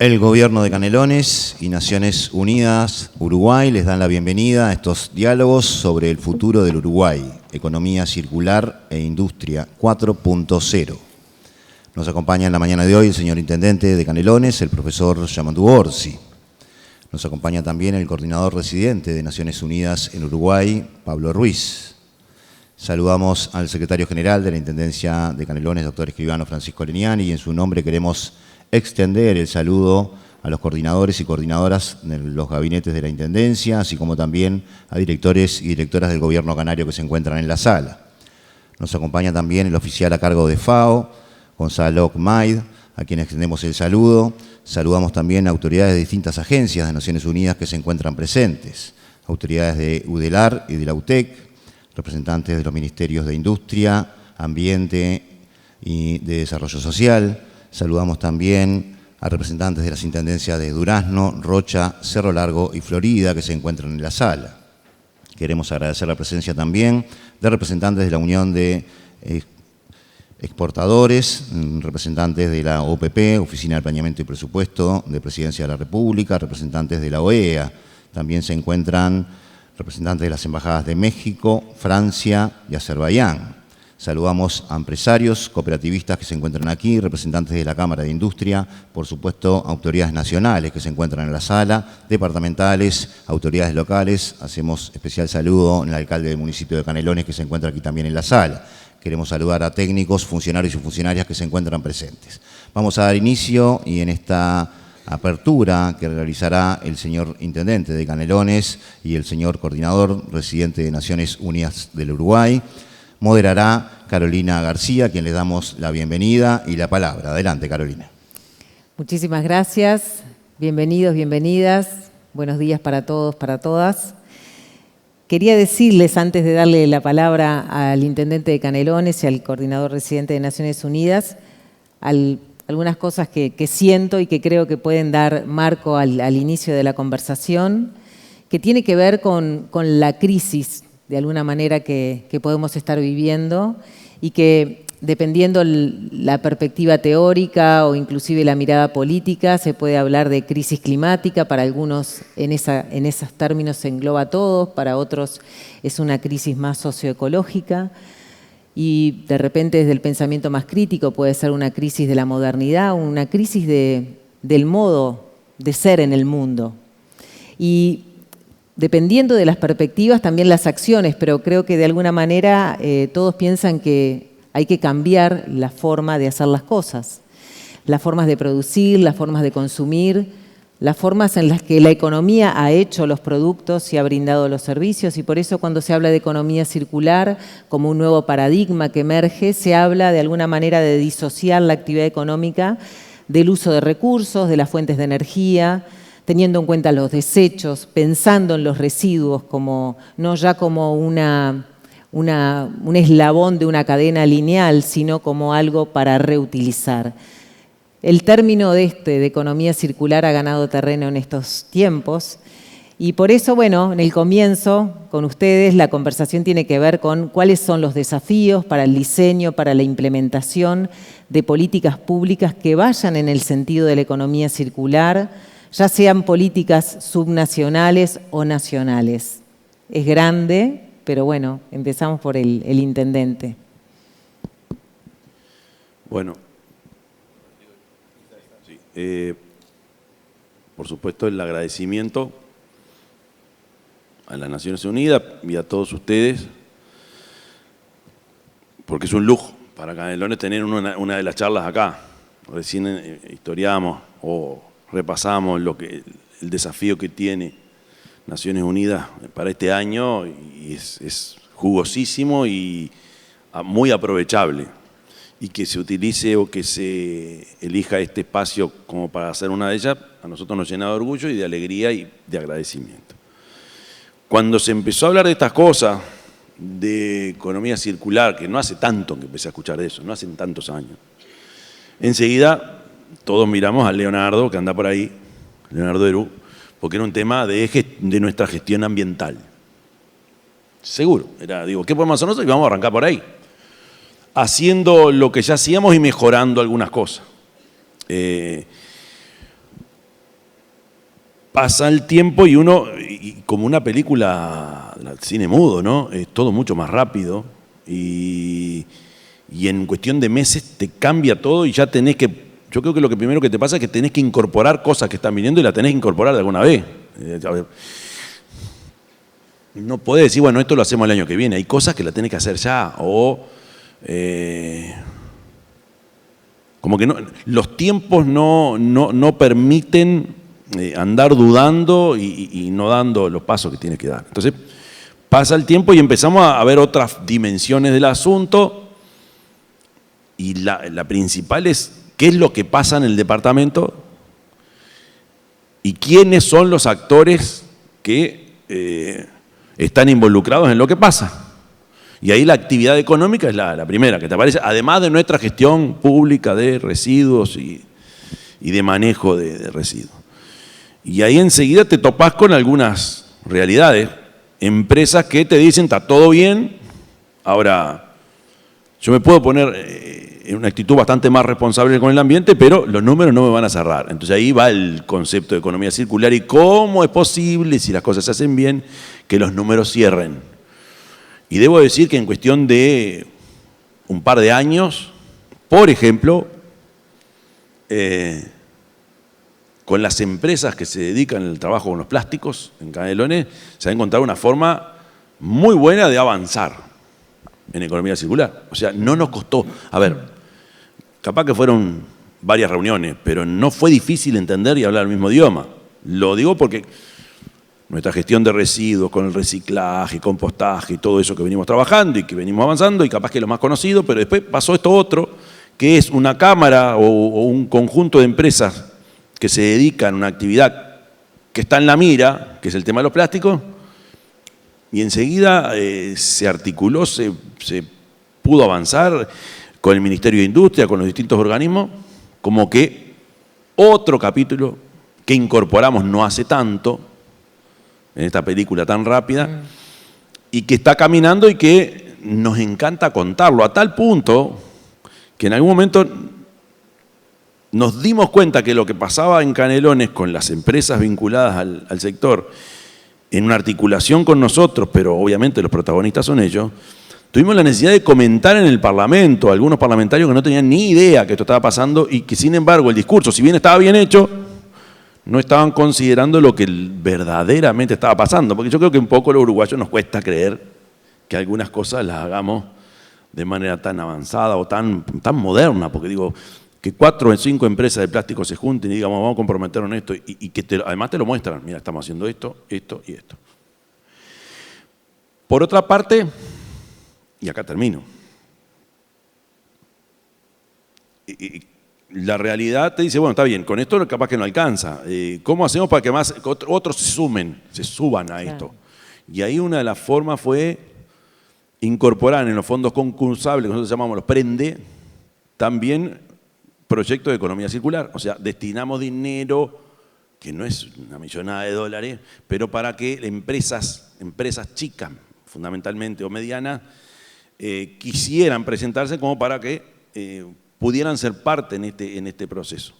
El Gobierno de Canelones y Naciones Unidas Uruguay les dan la bienvenida a estos diálogos sobre el futuro del Uruguay, economía circular e industria 4.0. Nos acompaña en la mañana de hoy el señor Intendente de Canelones, el profesor Yamandu Orsi. Nos acompaña también el coordinador residente de Naciones Unidas en Uruguay, Pablo Ruiz. Saludamos al secretario general de la Intendencia de Canelones, doctor escribano Francisco Leniani, y en su nombre queremos extender el saludo a los coordinadores y coordinadoras de los gabinetes de la Intendencia, así como también a directores y directoras del Gobierno canario que se encuentran en la sala. Nos acompaña también el oficial a cargo de FAO, Gonzalo Maid, a quien extendemos el saludo. Saludamos también a autoridades de distintas agencias de Naciones Unidas que se encuentran presentes, autoridades de UDELAR y de la UTEC, representantes de los Ministerios de Industria, Ambiente y de Desarrollo Social. Saludamos también a representantes de las intendencias de Durazno, Rocha, Cerro Largo y Florida que se encuentran en la sala. Queremos agradecer la presencia también de representantes de la Unión de Exportadores, representantes de la OPP, Oficina de Planeamiento y Presupuesto de Presidencia de la República, representantes de la OEA. También se encuentran representantes de las embajadas de México, Francia y Azerbaiyán. Saludamos a empresarios, cooperativistas que se encuentran aquí, representantes de la Cámara de Industria, por supuesto, autoridades nacionales que se encuentran en la sala, departamentales, autoridades locales. Hacemos especial saludo al alcalde del municipio de Canelones que se encuentra aquí también en la sala. Queremos saludar a técnicos, funcionarios y funcionarias que se encuentran presentes. Vamos a dar inicio y en esta apertura que realizará el señor Intendente de Canelones y el señor Coordinador Residente de Naciones Unidas del Uruguay, moderará Carolina García, a quien le damos la bienvenida y la palabra. Adelante, Carolina. Muchísimas gracias. Bienvenidos, bienvenidas. Buenos días para todos, para todas. Quería decirles, antes de darle la palabra al Intendente de Canelones y al Coordinador Residente de Naciones Unidas, algunas cosas que siento y que creo que pueden dar marco al inicio de la conversación, que tiene que ver con la crisis de alguna manera que podemos estar viviendo y que dependiendo la perspectiva teórica o inclusive la mirada política se puede hablar de crisis climática, para algunos en esos términos se engloba a todos, para otros es una crisis más socioecológica y de repente desde el pensamiento más crítico puede ser una crisis de la modernidad, una crisis del modo de ser en el mundo. Y dependiendo de las perspectivas, también las acciones, pero creo que de alguna manera todos piensan que hay que cambiar la forma de hacer las cosas, las formas de producir, las formas de consumir, las formas en las que la economía ha hecho los productos y ha brindado los servicios, y por eso cuando se habla de economía circular como un nuevo paradigma que emerge, se habla de alguna manera de disociar la actividad económica del uso de recursos, de las fuentes de energía, teniendo en cuenta los desechos, pensando en los residuos como no ya como un eslabón de una cadena lineal, sino como algo para reutilizar. El término de economía circular ha ganado terreno en estos tiempos y por eso, bueno, en el comienzo con ustedes la conversación tiene que ver con cuáles son los desafíos para el diseño, para la implementación de políticas públicas que vayan en el sentido de la economía circular, ya sean políticas subnacionales o nacionales. Es grande, pero bueno, empezamos por el Intendente. Bueno, sí, por supuesto el agradecimiento a las Naciones Unidas y a todos ustedes, porque es un lujo para Canelones tener una de las charlas acá. Recién historiamos o repasamos el desafío que tiene Naciones Unidas para este año y es jugosísimo y muy aprovechable. Y que se utilice o que se elija este espacio como para hacer una de ellas, a nosotros nos llena de orgullo y de alegría y de agradecimiento. Cuando se empezó a hablar de estas cosas, de economía circular, que no hace tanto que empecé a escuchar de eso, no hace tantos años, enseguida todos miramos a Leonardo, que anda por ahí, Leonardo Herú, porque era un tema de nuestra gestión ambiental. Seguro, digo, ¿qué podemos hacer nosotros? Y vamos a arrancar por ahí. Haciendo lo que ya hacíamos y mejorando algunas cosas. pasa el tiempo y uno, y como una película de cine mudo, ¿no? Es todo mucho más rápido y en cuestión de meses te cambia todo y ya tenés que, yo creo que lo que primero que te pasa es que tenés que incorporar cosas que están viniendo y las tenés que incorporar de alguna vez. No podés decir, bueno, esto lo hacemos el año que viene. Hay cosas que las tenés que hacer ya o como que no, los tiempos no permiten andar dudando y no dando los pasos que tienes que dar. Entonces pasa el tiempo y empezamos a ver otras dimensiones del asunto y la principal es qué es lo que pasa en el departamento y quiénes son los actores que están involucrados en lo que pasa. Y ahí la actividad económica es la primera que te aparece, además de nuestra gestión pública de residuos y de manejo de residuos. Y ahí enseguida te topás con algunas realidades, empresas que te dicen está todo bien, ahora yo me puedo poner en una actitud bastante más responsable con el ambiente, pero los números no me van a cerrar. Entonces ahí va el concepto de economía circular y cómo es posible, si las cosas se hacen bien, que los números cierren. Y debo decir que en cuestión de un par de años, por ejemplo, con las empresas que se dedican al trabajo con los plásticos en Canelones, se ha encontrado una forma muy buena de avanzar en economía circular. O sea, no nos costó, a ver, capaz que fueron varias reuniones, pero no fue difícil entender y hablar el mismo idioma. Lo digo porque nuestra gestión de residuos, con el reciclaje, compostaje y todo eso que venimos trabajando y que venimos avanzando, y capaz que es lo más conocido, pero después pasó esto otro, que es una cámara o un conjunto de empresas que se dedican a una actividad que está en la mira, que es el tema de los plásticos, y enseguida se articuló, se pudo avanzar con el Ministerio de Industria, con los distintos organismos, como que otro capítulo que incorporamos no hace tanto, en esta película tan rápida, y que está caminando y que nos encanta contarlo, a tal punto que en algún momento nos dimos cuenta que lo que pasaba en Canelones con las empresas vinculadas al sector, en una articulación con nosotros, pero obviamente los protagonistas son ellos, tuvimos la necesidad de comentar en el Parlamento, algunos parlamentarios que no tenían ni idea que esto estaba pasando y que sin embargo el discurso, si bien estaba bien hecho, no estaban considerando lo que verdaderamente estaba pasando, porque yo creo que un poco a los uruguayos nos cuesta creer que algunas cosas las hagamos de manera tan avanzada o tan moderna, porque digo, que 4 o 5 empresas de plástico se junten y digan, vamos a comprometernos en esto, y que además te lo muestran, mira, estamos haciendo esto, esto y esto. Por otra parte, y acá termino, la realidad te dice, bueno, está bien, con esto capaz que no alcanza. ¿Cómo hacemos para que más otros se suban a esto? Y ahí una de las formas fue incorporar en los fondos concursables, que nosotros llamamos los PRENDE, también proyectos de economía circular. O sea, destinamos dinero, que no es una millonada de dólares, pero para que empresas chicas, fundamentalmente, o medianas, quisieran presentarse como para que pudieran ser parte en este proceso.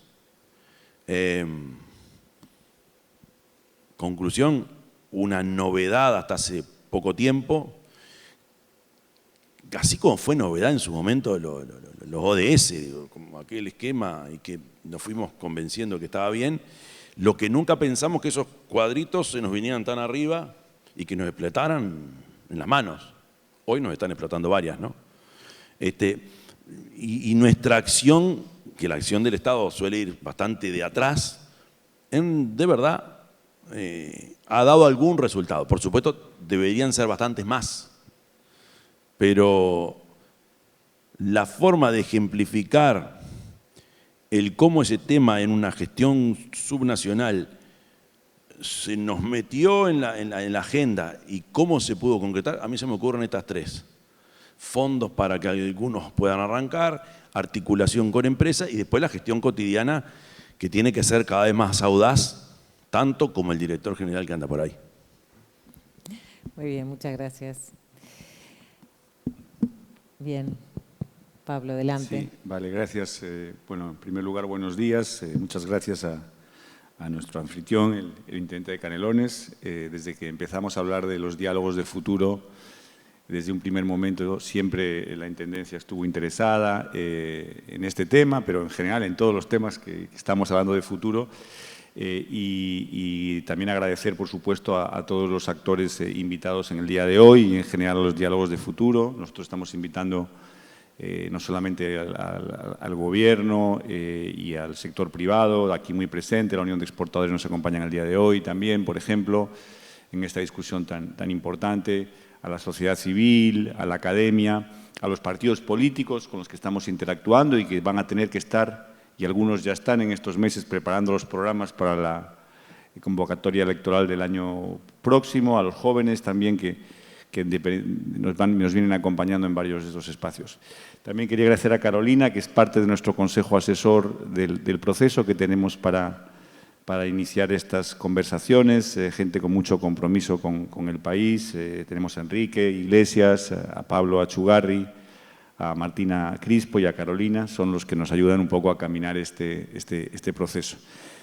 Conclusión, una novedad hasta hace poco tiempo, así como fue novedad en su momento los ODS, digo, como aquel esquema y que nos fuimos convenciendo que estaba bien, lo que nunca pensamos que esos cuadritos se nos vinieran tan arriba y que nos explotaran en las manos. Hoy nos están explotando varias, ¿no? Y nuestra acción, que la acción del Estado suele ir bastante de atrás, de verdad ha dado algún resultado. Por supuesto, deberían ser bastantes más, pero la forma de ejemplificar el cómo ese tema en una gestión subnacional se nos metió en la agenda y cómo se pudo concretar, a mí se me ocurren estas 3. Fondos para que algunos puedan arrancar, articulación con empresas y después la gestión cotidiana que tiene que ser cada vez más audaz, tanto como el director general que anda por ahí. Muy bien, muchas gracias. Bien, Pablo, adelante. Sí, vale, gracias. Bueno, en primer lugar, buenos días. Muchas gracias a a nuestro anfitrión, el intendente de Canelones. Desde que empezamos a hablar de los diálogos de futuro, desde un primer momento siempre la Intendencia estuvo interesada en este tema, pero en general en todos los temas que estamos hablando de futuro. Y también agradecer, por supuesto, a todos los actores invitados en el día de hoy y en general a los diálogos de futuro. Nosotros estamos invitando no solamente al gobierno y al sector privado, aquí muy presente, la Unión de Exportadores nos acompaña en el día de hoy también, por ejemplo, en esta discusión tan importante, a la sociedad civil, a la academia, a los partidos políticos con los que estamos interactuando y que van a tener que estar, y algunos ya están en estos meses preparando los programas para la convocatoria electoral del año próximo, a los jóvenes también que nos vienen acompañando en varios de estos espacios. También quería agradecer a Carolina, que es parte de nuestro consejo asesor del proceso que tenemos para iniciar estas conversaciones, gente con mucho compromiso con el país. Tenemos a Enrique Iglesias, a Pablo Achugarri, a Martina Crispo y a Carolina, son los que nos ayudan un poco a caminar este proceso.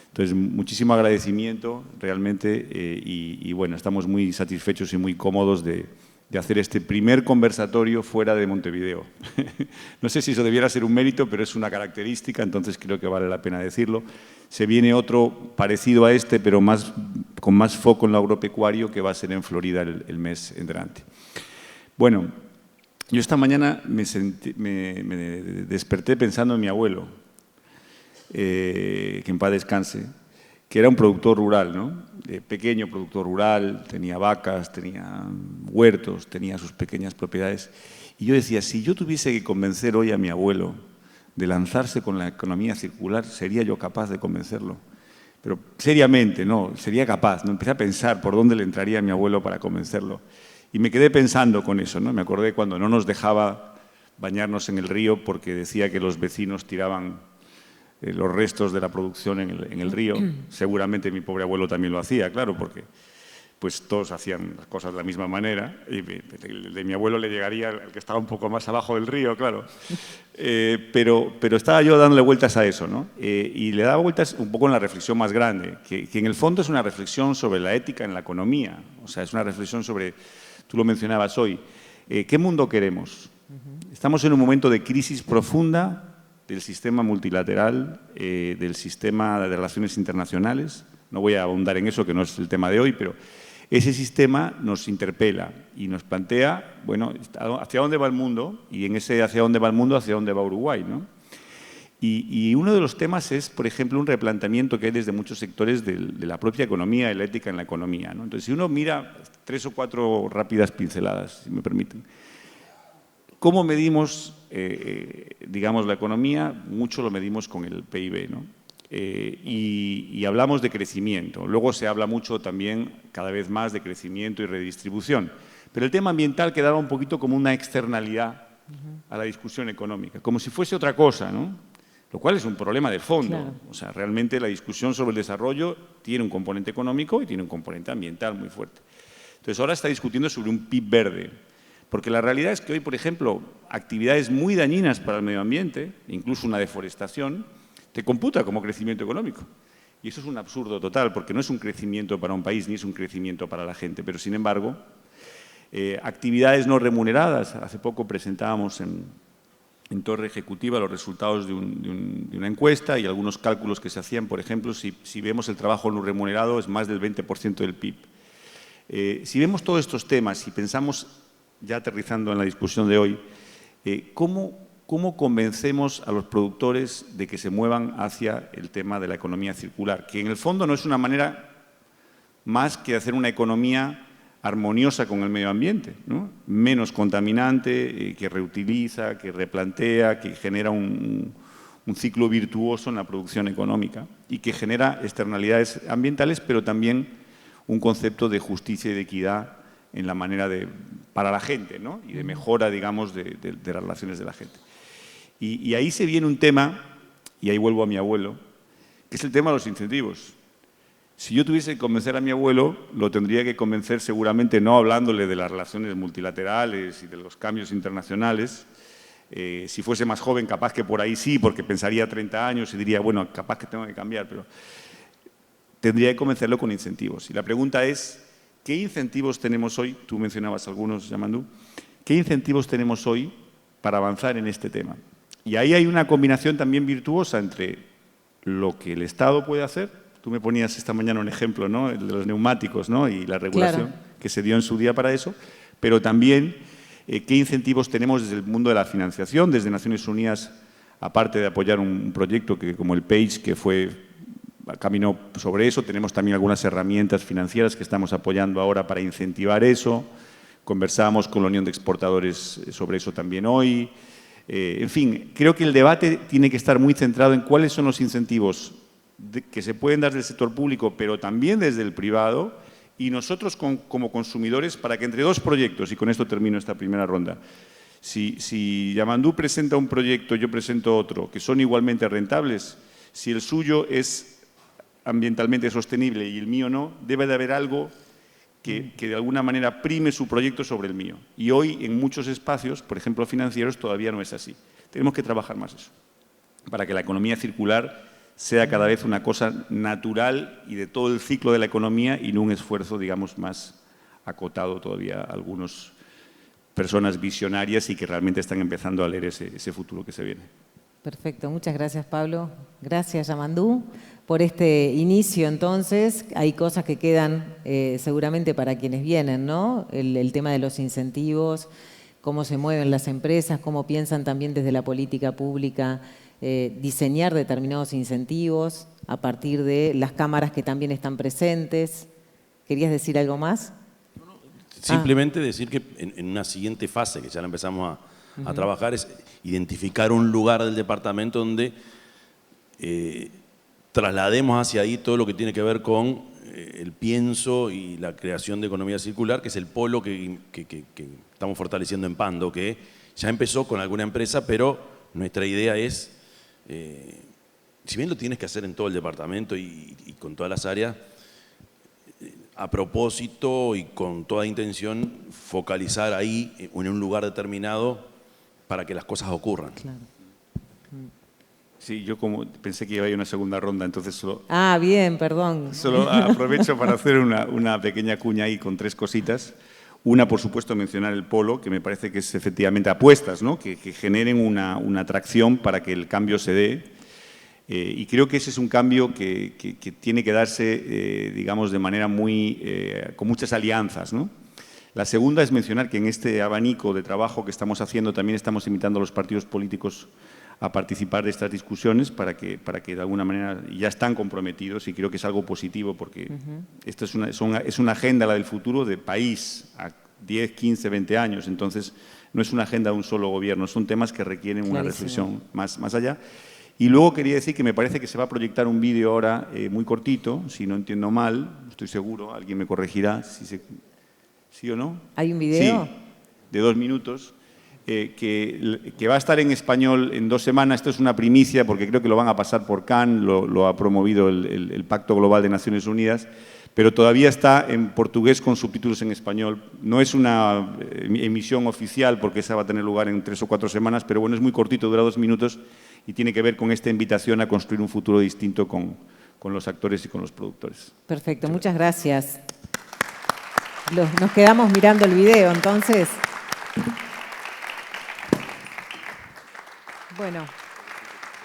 Entonces, muchísimo agradecimiento realmente y bueno, estamos muy satisfechos y muy cómodos de hacer este primer conversatorio fuera de Montevideo. No sé si eso debiera ser un mérito, pero es una característica, entonces creo que vale la pena decirlo. Se viene otro parecido a este, pero con más foco en lo agropecuario, que va a ser en Florida el mes entrante. Bueno, yo esta mañana me desperté pensando en mi abuelo, que en paz descanse, que era un productor rural, ¿no? Pequeño productor rural, tenía vacas, tenía huertos, tenía sus pequeñas propiedades. Y yo decía, si yo tuviese que convencer hoy a mi abuelo de lanzarse con la economía circular, ¿sería yo capaz de convencerlo? Pero seriamente, no, sería capaz, ¿no? Empecé a pensar por dónde le entraría a mi abuelo para convencerlo. Y me quedé pensando con eso, ¿no? Me acordé cuando no nos dejaba bañarnos en el río porque decía que los vecinos tiraban los restos de la producción en el río. Seguramente mi pobre abuelo también lo hacía, claro, porque pues todos hacían las cosas de la misma manera. Y el de mi abuelo le llegaría al que estaba un poco más abajo del río, claro. Pero estaba yo dándole vueltas a eso, ¿no? Y le daba vueltas un poco en la reflexión más grande, que en el fondo es una reflexión sobre la ética en la economía. O sea, es una reflexión sobre, tú lo mencionabas hoy, ¿qué mundo queremos? Estamos en un momento de crisis profunda del sistema multilateral, del sistema de relaciones internacionales. No voy a ahondar en eso, que no es el tema de hoy, pero ese sistema nos interpela y nos plantea, bueno, hacia dónde va el mundo y en ese hacia dónde va el mundo, hacia dónde va Uruguay, ¿no? Y uno de los temas es, por ejemplo, un replanteamiento que hay desde muchos sectores de la propia economía y la ética en la economía, ¿no? Entonces, si uno mira 3 o 4 rápidas pinceladas, si me permiten. ¿Cómo medimos, digamos, la economía? Mucho lo medimos con el PIB, ¿no? Y hablamos de crecimiento. Luego se habla mucho también, cada vez más, de crecimiento y redistribución. Pero el tema ambiental quedaba un poquito como una externalidad a la discusión económica, como si fuese otra cosa, ¿no? Lo cual es un problema de fondo. Claro. O sea, realmente la discusión sobre el desarrollo tiene un componente económico y tiene un componente ambiental muy fuerte. Entonces, ahora está discutiendo sobre un PIB verde. Porque la realidad es que hoy, por ejemplo, actividades muy dañinas para el medio ambiente, incluso una deforestación, te computa como crecimiento económico. Y eso es un absurdo total, porque no es un crecimiento para un país ni es un crecimiento para la gente. Pero, sin embargo, actividades no remuneradas. Hace poco presentábamos en Torre Ejecutiva los resultados de una encuesta y algunos cálculos que se hacían. Por ejemplo, si vemos el trabajo no remunerado, es más del 20% del PIB. Si vemos todos estos temas y pensamos, ya aterrizando en la discusión de hoy, ¿cómo convencemos a los productores de que se muevan hacia el tema de la economía circular? Que en el fondo no es una manera más que hacer una economía armoniosa con el medio ambiente, ¿no? Menos contaminante, que reutiliza, que replantea, que genera un ciclo virtuoso en la producción económica y que genera externalidades ambientales, pero también un concepto de justicia y de equidad en la manera para la gente, ¿no? Y de mejora, digamos, de las relaciones de la gente. Y ahí se viene un tema, y ahí vuelvo a mi abuelo, que es el tema de los incentivos. Si yo tuviese que convencer a mi abuelo, lo tendría que convencer seguramente no hablándole de las relaciones multilaterales y de los cambios internacionales. Si fuese más joven, capaz que por ahí sí, porque pensaría 30 años y diría, bueno, capaz que tengo que cambiar, tendría que convencerlo con incentivos. Y la pregunta es, ¿qué incentivos tenemos hoy? Tú mencionabas algunos, Yamandú. ¿Qué incentivos tenemos hoy para avanzar en este tema? Y ahí hay una combinación también virtuosa entre lo que el Estado puede hacer. Tú me ponías esta mañana un ejemplo, ¿no? El de los neumáticos, ¿no? Y la regulación que se dio en su día para eso, pero también qué incentivos tenemos desde el mundo de la financiación, desde Naciones Unidas, aparte de apoyar un proyecto como el PAGE, que caminó sobre eso. Tenemos también algunas herramientas financieras que estamos apoyando ahora para incentivar eso. Conversábamos con la Unión de Exportadores sobre eso también hoy. En fin, creo que el debate tiene que estar muy centrado en cuáles son los incentivos que se pueden dar del sector público, pero también desde el privado, y nosotros como consumidores, para que entre dos proyectos, y con esto termino esta primera ronda, si Yamandú presenta un proyecto, yo presento otro, que son igualmente rentables, si el suyo es ambientalmente sostenible y el mío no, debe de haber algo que de alguna manera prime su proyecto sobre el mío. Y hoy en muchos espacios, por ejemplo financieros, todavía no es así. Tenemos que trabajar más eso, para que la economía circular sea cada vez una cosa natural y de todo el ciclo de la economía y no un esfuerzo, digamos, más acotado todavía a algunas personas visionarias y que realmente están empezando a leer ese futuro que se viene. Perfecto, muchas gracias Pablo. Gracias Yamandú por este inicio entonces. Hay cosas que quedan seguramente para quienes vienen, ¿no? El tema de los incentivos, cómo se mueven las empresas, cómo piensan también desde la política pública diseñar determinados incentivos a partir de las cámaras que también están presentes. ¿Querías decir algo más? Simplemente decir que en una siguiente fase, que ya la empezamos a trabajar, es identificar un lugar del departamento donde traslademos hacia ahí todo lo que tiene que ver con el pienso y la creación de economía circular, que es el polo que estamos fortaleciendo en Pando, que ya empezó con alguna empresa, pero nuestra idea es, si bien lo tienes que hacer en todo el departamento y con todas las áreas, a propósito y con toda intención, focalizar ahí en un lugar determinado para que las cosas ocurran. Claro. Sí, yo como pensé que iba a ir una segunda ronda, entonces solo... Bien, perdón. Solo aprovecho para hacer una pequeña cuña ahí con tres cositas. Una, por supuesto, mencionar el polo, que me parece que es efectivamente apuestas, ¿no? que generen una atracción para que el cambio se dé. Y creo que ese es un cambio que tiene que darse, digamos, de manera con muchas alianzas, ¿no? La segunda es mencionar que en este abanico de trabajo que estamos haciendo también estamos invitando a los partidos políticos a participar de estas discusiones para que de alguna manera ya están comprometidos, y creo que es algo positivo porque esto es una agenda, la del futuro de país a 10, 15, 20 años. Entonces, no es una agenda de un solo gobierno, son temas que requieren una reflexión más allá. Y luego quería decir que me parece que se va a proyectar un vídeo ahora muy cortito, si no entiendo mal, estoy seguro, alguien me corregirá, ¿sí o no? ¿Hay un video? Sí, de 2 minutos, que va a estar en español en 2 semanas. Esto es una primicia porque creo que lo van a pasar por Cannes, lo ha promovido el Pacto Global de Naciones Unidas, pero todavía está en portugués con subtítulos en español. No es una emisión oficial porque esa va a tener lugar en 3 o 4 semanas, pero bueno, es muy cortito, dura 2 minutos y tiene que ver con esta invitación a construir un futuro distinto con los actores y con los productores. Perfecto, muchas gracias. Nos quedamos mirando el video, entonces. Bueno,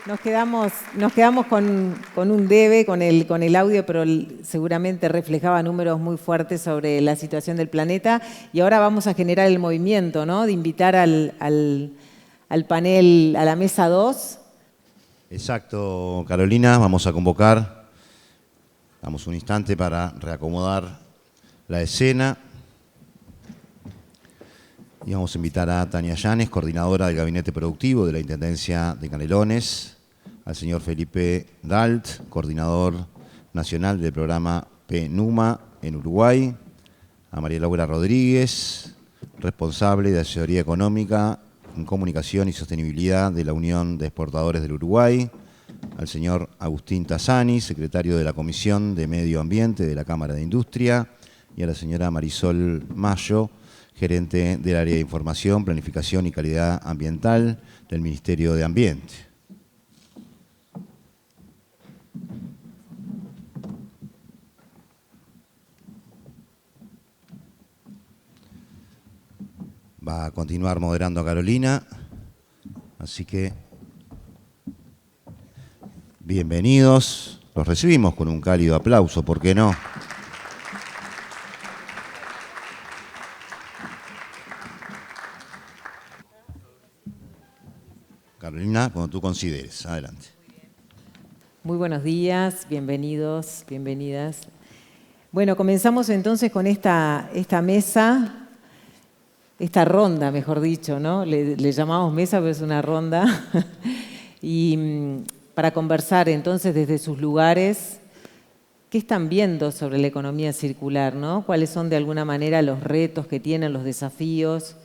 nos quedamos con un debe, con el audio, pero seguramente reflejaba números muy fuertes sobre la situación del planeta. Y ahora vamos a generar el movimiento, ¿no? De invitar al panel, a la mesa 2. Exacto, Carolina. Vamos a convocar. Damos un instante para reacomodar la escena. Y vamos a invitar a Tania Llanes, coordinadora del Gabinete Productivo de la Intendencia de Canelones, al señor Felipe Dalt, coordinador nacional del programa PNUMA en Uruguay, a María Laura Rodríguez, responsable de Asesoría Económica en Comunicación y Sostenibilidad de la Unión de Exportadores del Uruguay, al señor Agustín Tassani, secretario de la Comisión de Medio Ambiente de la Cámara de Industria, y a la señora Marisol Mayo, gerente del área de Información, Planificación y Calidad Ambiental del Ministerio de Ambiente. Va a continuar moderando Carolina, así que bienvenidos. Los recibimos con un cálido aplauso, ¿por qué no? Carolina, cuando tú consideres. Adelante. Muy buenos días, bienvenidos, bienvenidas. Bueno, comenzamos entonces con esta mesa, esta ronda, mejor dicho, ¿no? Le llamamos mesa, pero es una ronda. Y para conversar entonces desde sus lugares, ¿qué están viendo sobre la economía circular, ¿no? ¿Cuáles son de alguna manera los retos que tienen, los desafíos?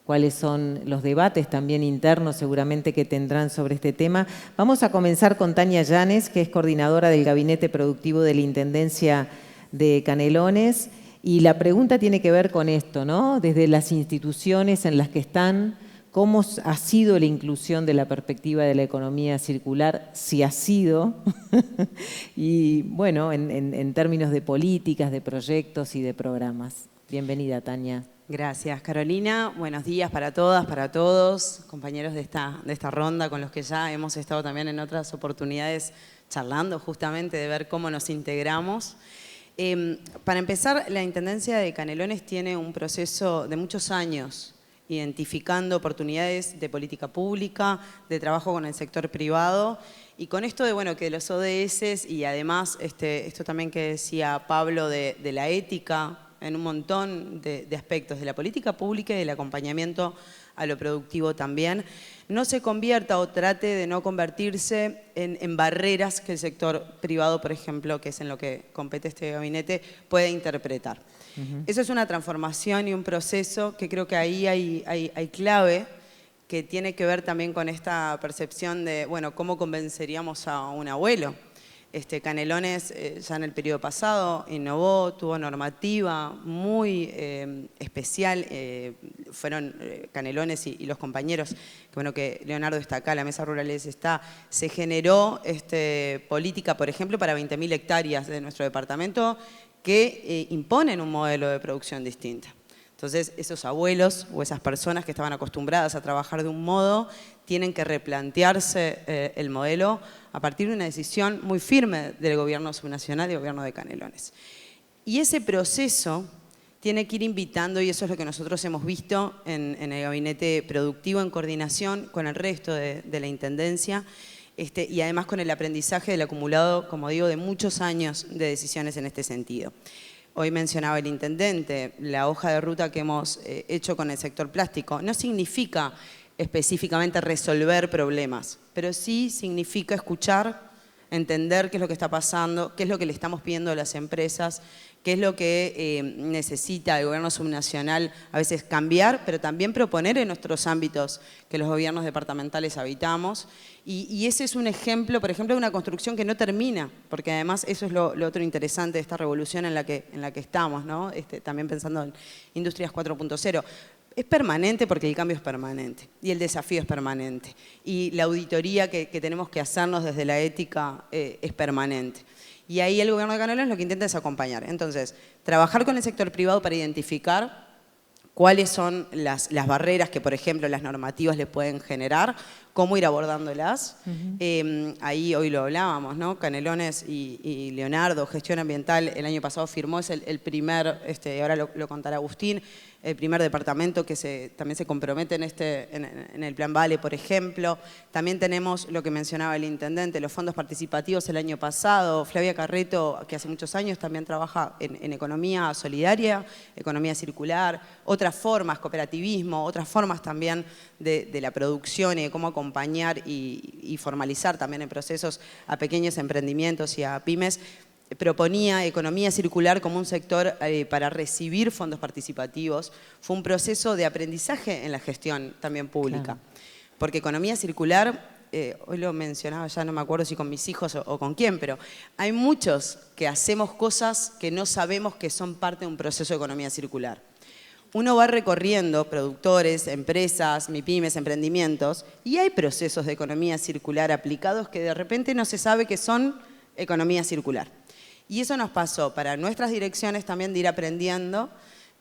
¿Cuáles son los debates también internos seguramente que tendrán sobre este tema? Vamos a comenzar con Tania Llanes, que es coordinadora del Gabinete Productivo de la Intendencia de Canelones. Y la pregunta tiene que ver con esto, ¿no? Desde las instituciones en las que están, ¿cómo ha sido la inclusión de la perspectiva de la economía circular? Si ha sido. Y bueno, en términos de políticas, de proyectos y de programas. Bienvenida, Tania. Gracias, Carolina. Buenos días para todas, para todos, compañeros de esta ronda con los que ya hemos estado también en otras oportunidades charlando justamente de ver cómo nos integramos. Para empezar, la Intendencia de Canelones tiene un proceso de muchos años identificando oportunidades de política pública, de trabajo con el sector privado y con esto de bueno, que los ODS y además esto también que decía Pablo de la ética, en un montón de aspectos de la política pública y del acompañamiento a lo productivo también, no se convierta o trate de no convertirse en barreras que el sector privado, por ejemplo, que es en lo que compete este gabinete, puede interpretar. Eso es una transformación y un proceso que creo que ahí hay clave que tiene que ver también con esta percepción de, bueno, cómo convenceríamos a un abuelo. Canelones ya en el periodo pasado innovó, tuvo normativa muy especial, fueron Canelones y los compañeros, que bueno que Leonardo está acá, la Mesa Rurales está, se generó política, por ejemplo, para 20.000 hectáreas de nuestro departamento que imponen un modelo de producción distinta. Entonces, esos abuelos o esas personas que estaban acostumbradas a trabajar de un modo tienen que replantearse el modelo a partir de una decisión muy firme del gobierno subnacional y del gobierno de Canelones. Y ese proceso tiene que ir invitando, y eso es lo que nosotros hemos visto en el gabinete productivo en coordinación con el resto de la Intendencia, y además con el aprendizaje del acumulado, como digo, de muchos años de decisiones en este sentido. Hoy mencionaba el intendente, la hoja de ruta que hemos hecho con el sector plástico no significa específicamente resolver problemas, pero sí significa escuchar, entender qué es lo que está pasando, qué es lo que le estamos pidiendo a las empresas, qué es lo que necesita el gobierno subnacional a veces cambiar, pero también proponer en nuestros ámbitos que los gobiernos departamentales habitamos. Y ese es un ejemplo, por ejemplo, de una construcción que no termina, porque además eso es lo otro interesante de esta revolución en la que estamos, ¿no? También pensando en Industrias 4.0. Es permanente porque el cambio es permanente y el desafío es permanente. Y la auditoría que tenemos que hacernos desde la ética es permanente. Y ahí el gobierno de Canelones lo que intenta es acompañar. Entonces, trabajar con el sector privado para identificar cuáles son las barreras que, por ejemplo, las normativas le pueden generar, cómo ir abordándolas. Ahí hoy lo hablábamos, ¿no? Canelones y Leonardo, Gestión Ambiental, el año pasado firmó, es el primer, ahora lo contará Agustín, el primer departamento que también se compromete en el Plan Vale, por ejemplo. También tenemos lo que mencionaba el intendente, los fondos participativos el año pasado. Flavia Carreto, que hace muchos años también trabaja en economía solidaria, economía circular, otras formas, cooperativismo, otras formas también de la producción y de cómo acompañar y formalizar también en procesos a pequeños emprendimientos y a pymes. Proponía economía circular como un sector para recibir fondos participativos. Fue un proceso de aprendizaje en la gestión también pública. Claro. Porque economía circular, hoy lo mencionaba, ya no me acuerdo si con mis hijos o con quién, pero hay muchos que hacemos cosas que no sabemos que son parte de un proceso de economía circular. Uno va recorriendo productores, empresas, MIPYMES, emprendimientos, y hay procesos de economía circular aplicados que de repente no se sabe que son economía circular. Y eso nos pasó para nuestras direcciones también de ir aprendiendo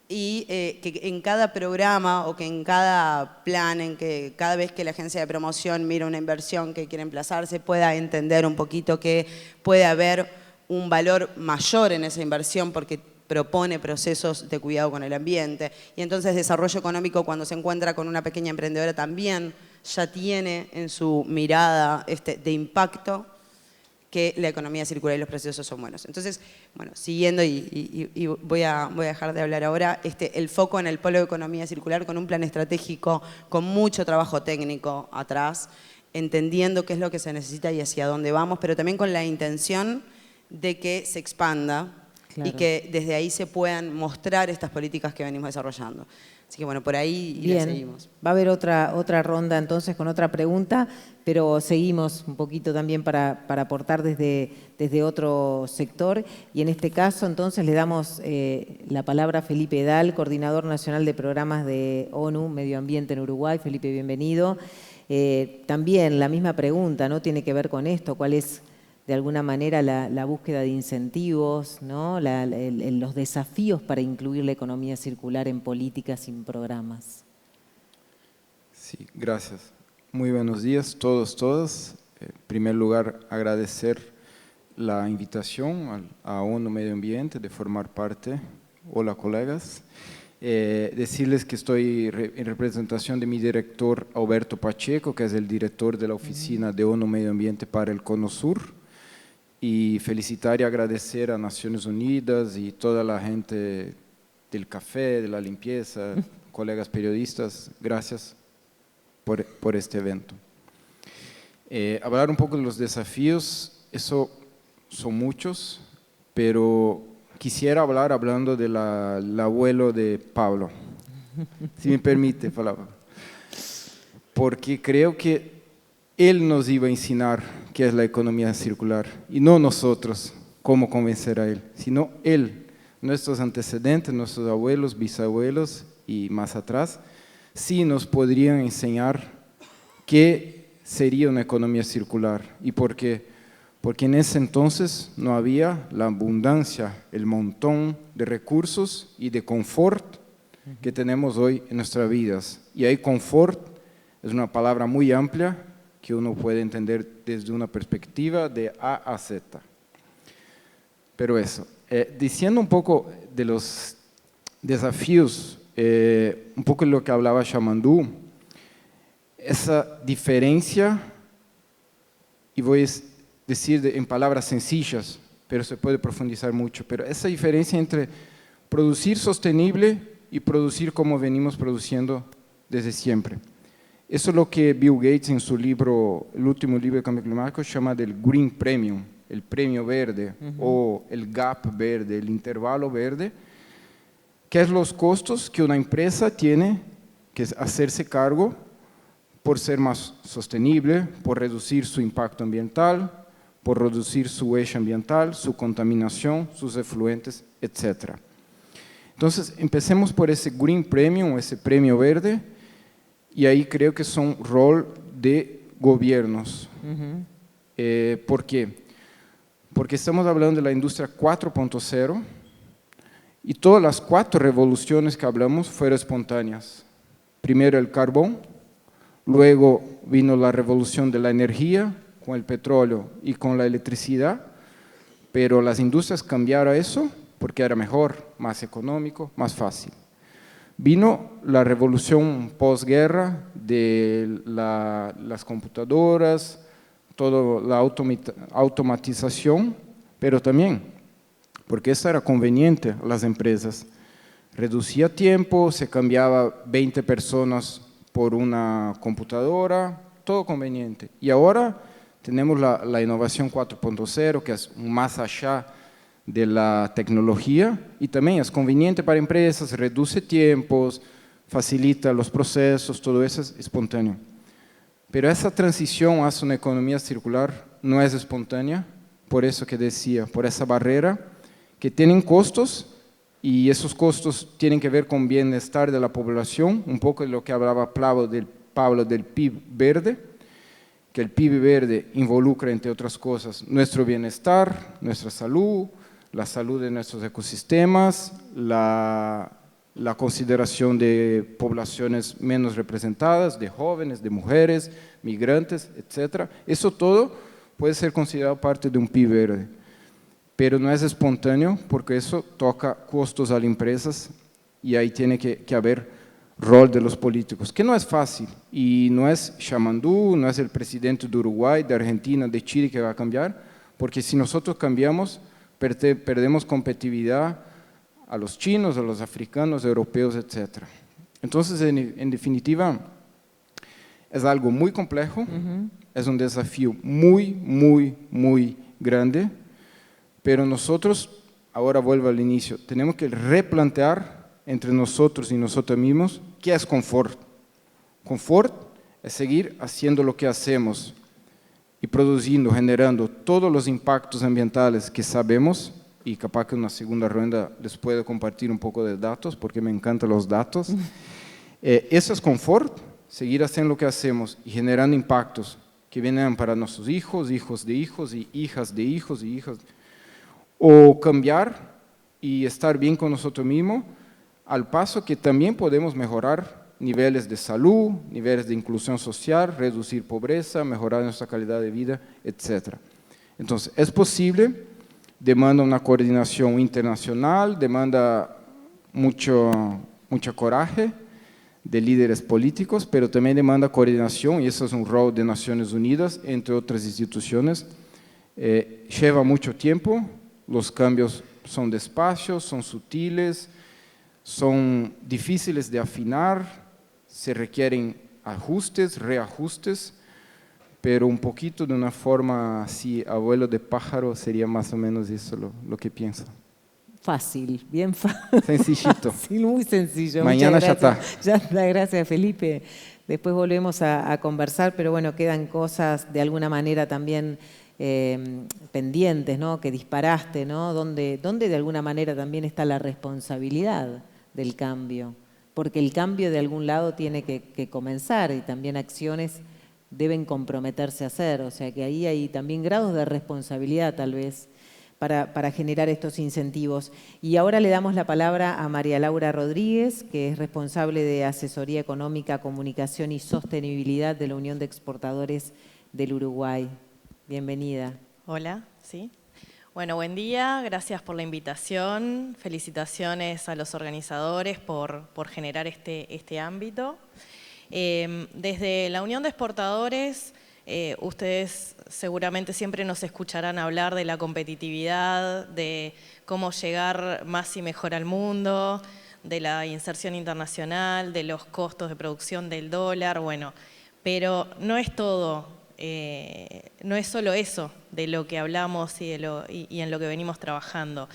y que en cada programa o que en cada plan, en que cada vez que la agencia de promoción mira una inversión que quiere emplazarse, pueda entender un poquito que puede haber un valor mayor en esa inversión porque propone procesos de cuidado con el ambiente. Y entonces desarrollo económico, cuando se encuentra con una pequeña emprendedora, también ya tiene en su mirada de impacto que la economía circular y los procesos son buenos. Entonces, bueno, siguiendo y voy a dejar de hablar ahora, el foco en el polo de economía circular con un plan estratégico, con mucho trabajo técnico atrás, entendiendo qué es lo que se necesita y hacia dónde vamos, pero también con la intención de que se expanda, claro, y que desde ahí se puedan mostrar estas políticas que venimos desarrollando. Así que bueno, por ahí y seguimos. Va a haber otra ronda entonces con otra pregunta, pero seguimos un poquito también para aportar desde otro sector. Y en este caso entonces le damos la palabra a Felipe Edal, Coordinador Nacional de Programas de ONU Medio Ambiente en Uruguay. Felipe, bienvenido. También la misma pregunta, ¿no? Tiene que ver con esto, ¿cuál es de alguna manera la búsqueda de incentivos, ¿no? Los desafíos para incluir la economía circular en políticas y en programas? Sí, gracias. Muy buenos días todos, todas. En primer lugar, agradecer la invitación a ONU Medio Ambiente de formar parte. Hola, colegas. Decirles que estoy en representación de mi director Alberto Pacheco, que es el director de la oficina de ONU Medio Ambiente para el Cono Sur. Y felicitar y agradecer a Naciones Unidas y toda la gente del café, de la limpieza, colegas periodistas, gracias por este evento. Hablar un poco de los desafíos, eso son muchos, pero quisiera hablar hablando del abuelo de Pablo, si me permite, palabra, porque creo que él nos iba a enseñar qué es la economía circular y no nosotros cómo convencer a él, sino él, nuestros antecedentes, nuestros abuelos, bisabuelos y más atrás, sí nos podrían enseñar qué sería una economía circular y por qué. Porque en ese entonces no había la abundancia, el montón de recursos y de confort que tenemos hoy en nuestras vidas. Y ahí confort es una palabra muy amplia que uno puede entender desde una perspectiva de A a Z. Pero eso, diciendo un poco de los desafíos, un poco de lo que hablaba Chamandú, esa diferencia, y voy a decir en palabras sencillas, pero se puede profundizar mucho, pero esa diferencia entre producir sostenible y producir como venimos produciendo desde siempre. Eso es lo que Bill Gates en su libro, el último libro de cambio climático, llama del Green Premium, el premio verde, o el gap verde, el intervalo verde, que es los costos que una empresa tiene que hacerse cargo por ser más sostenible, por reducir su impacto ambiental, por reducir su huella ambiental, su contaminación, sus efluentes, etc. Entonces, empecemos por ese Green Premium, ese premio verde, y ahí creo que son rol de gobiernos. ¿Por qué? Porque estamos hablando de la industria 4.0 y todas las 4 revoluciones que hablamos fueron espontáneas. Primero el carbón, luego vino la revolución de la energía con el petróleo y con la electricidad, pero las industrias cambiaron eso porque era mejor, más económico, más fácil. Vino la revolución posguerra de las computadoras, toda la automatización, pero también porque eso era conveniente a las empresas. Reducía tiempo, se cambiaba 20 personas por una computadora, todo conveniente. Y ahora tenemos la innovación 4.0, que es más allá de la tecnología y también es conveniente para empresas, reduce tiempos, facilita los procesos, todo eso es espontáneo. Pero esa transición hacia una economía circular no es espontánea, por eso que decía, por esa barrera que tienen costos y esos costos tienen que ver con bienestar de la población, un poco de lo que hablaba Pablo del PIB verde, que el PIB verde involucra, entre otras cosas, nuestro bienestar, nuestra salud, la salud de nuestros ecosistemas, la la consideración de poblaciones menos representadas, de jóvenes, de mujeres, migrantes, etc. Eso todo puede ser considerado parte de un PIB verde, pero no es espontáneo porque eso toca costos a las empresas y ahí tiene que haber rol de los políticos, que no es fácil y no es Xamandú, no es el presidente de Uruguay, de Argentina, de Chile que va a cambiar, porque si nosotros cambiamos, perdemos competitividad a los chinos, a los africanos, europeos, etc. Entonces, en definitiva, es algo muy complejo, es un desafío muy, muy, muy grande, pero nosotros, ahora vuelvo al inicio, tenemos que replantear entre nosotros y nosotros mismos qué es confort. Confort es seguir haciendo lo que hacemos y produciendo, generando todos los impactos ambientales que sabemos, y capaz que en una segunda ronda les puedo compartir un poco de datos, porque me encantan los datos. Eso es confort, seguir haciendo lo que hacemos y generando impactos que vienen para nuestros hijos, hijos de hijos y hijas de hijos y hijas. O cambiar y estar bien con nosotros mismos, al paso que también podemos mejorar niveles de salud, niveles de inclusión social, reducir pobreza, mejorar nuestra calidad de vida, etc. Entonces, es posible, demanda una coordinación internacional, demanda mucho coraje de líderes políticos, pero también demanda coordinación, y eso es un rol de Naciones Unidas, entre otras instituciones. Lleva mucho tiempo, los cambios son despacios, son sutiles, son difíciles de afinar, se requieren ajustes, reajustes, pero un poquito de una forma así, abuelo de pájaro, sería más o menos eso lo que pienso. Fácil, bien fácil. Sencillito. Fácil, muy sencillo. Mañana ya está. Ya está, gracias Felipe. Después volvemos a conversar, pero bueno, quedan cosas de alguna manera también pendientes, ¿no? Que disparaste, ¿no? Donde de alguna manera también está la responsabilidad del cambio, porque el cambio de algún lado tiene que comenzar y también acciones deben comprometerse a hacer, o sea que ahí hay también grados de responsabilidad tal vez para generar estos incentivos. Y ahora le damos la palabra a María Laura Rodríguez, que es responsable de Asesoría Económica, Comunicación y Sostenibilidad de la Unión de Exportadores del Uruguay. Bienvenida. Hola, sí. Bueno, buen día, gracias por la invitación, felicitaciones a los organizadores por generar este ámbito. Desde la Unión de Exportadores, ustedes seguramente siempre nos escucharán hablar de la competitividad, de cómo llegar más y mejor al mundo, de la inserción internacional, de los costos de producción del dólar, bueno, pero no es todo. No es solo eso de lo que hablamos y en lo que venimos trabajando.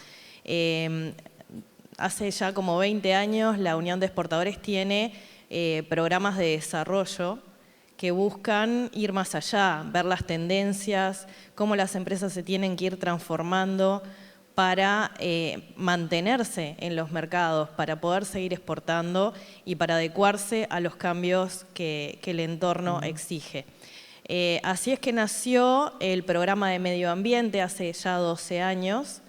Hace ya como 20 años la Unión de Exportadores tiene programas de desarrollo que buscan ir más allá, ver las tendencias, cómo las empresas se tienen que ir transformando para mantenerse en los mercados, para poder seguir exportando y para adecuarse a los cambios que el entorno exige. Así es que nació el programa de medio ambiente hace ya 12 años,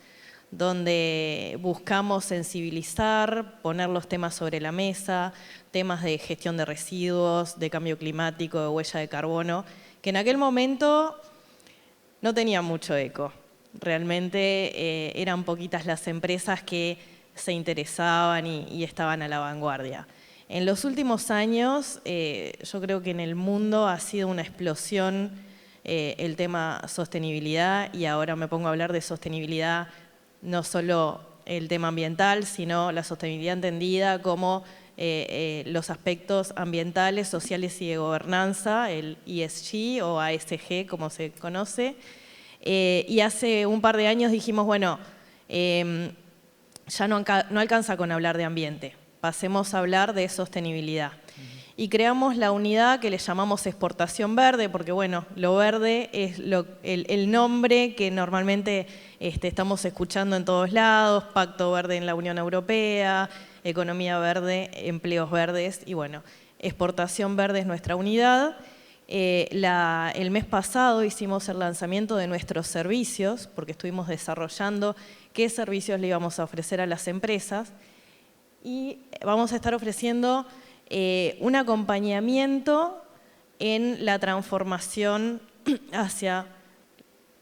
donde buscamos sensibilizar, poner los temas sobre la mesa, temas de gestión de residuos, de cambio climático, de huella de carbono, que en aquel momento no tenían mucho eco. Realmente eran poquitas las empresas que se interesaban y estaban a la vanguardia. En los últimos años, yo creo que en el mundo ha sido una explosión el tema sostenibilidad, y ahora me pongo a hablar de sostenibilidad, no solo el tema ambiental, sino la sostenibilidad entendida como los aspectos ambientales, sociales y de gobernanza, el ESG o ASG como se conoce. Y hace un par de años dijimos, bueno, ya no alcanza con hablar de ambiente. Pasemos a hablar de sostenibilidad. Y creamos la unidad que le llamamos exportación verde, porque bueno, lo verde es el nombre que normalmente estamos escuchando en todos lados, Pacto Verde en la Unión Europea, Economía Verde, Empleos Verdes, y bueno, exportación verde es nuestra unidad. El mes pasado hicimos el lanzamiento de nuestros servicios, porque estuvimos desarrollando qué servicios le íbamos a ofrecer a las empresas. y vamos a estar ofreciendo un acompañamiento en la transformación hacia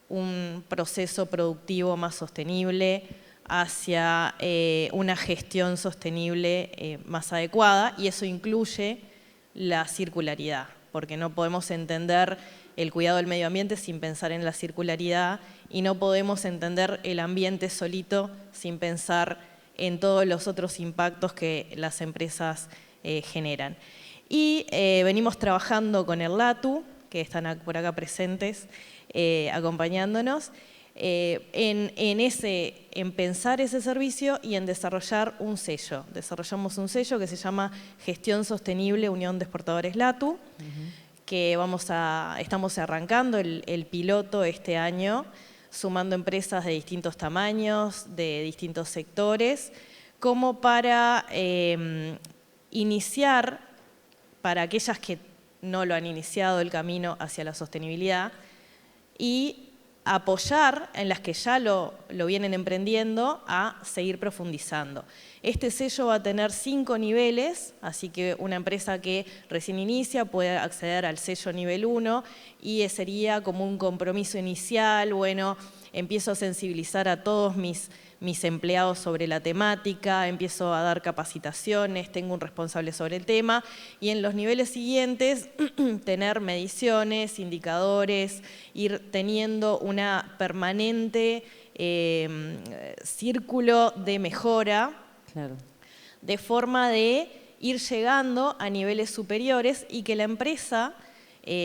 un proceso productivo más sostenible, hacia una gestión sostenible más adecuada, y eso incluye la circularidad, porque no podemos entender el cuidado del medio ambiente sin pensar en la circularidad y no podemos entender el ambiente solito sin pensar en todos los otros impactos que las empresas generan. Y venimos trabajando con el LATU, que están por acá presentes, acompañándonos, en pensar ese servicio y en desarrollar un sello. Desarrollamos un sello que se llama Gestión Sostenible Unión de Exportadores LATU, que estamos arrancando el piloto este año, sumando empresas de distintos tamaños, de distintos sectores, como para iniciar, para aquellas que no lo han iniciado, el camino hacia la sostenibilidad, y apoyar en las que ya lo vienen emprendiendo a seguir profundizando. Este sello va a tener 5 niveles, así que una empresa que recién inicia puede acceder al sello nivel 1 y sería como un compromiso inicial. Bueno, empiezo a sensibilizar a todos mis empleados sobre la temática, empiezo a dar capacitaciones, tengo un responsable sobre el tema, y en los niveles siguientes tener mediciones, indicadores, ir teniendo una permanente círculo de mejora, claro, de forma de ir llegando a niveles superiores y que la empresa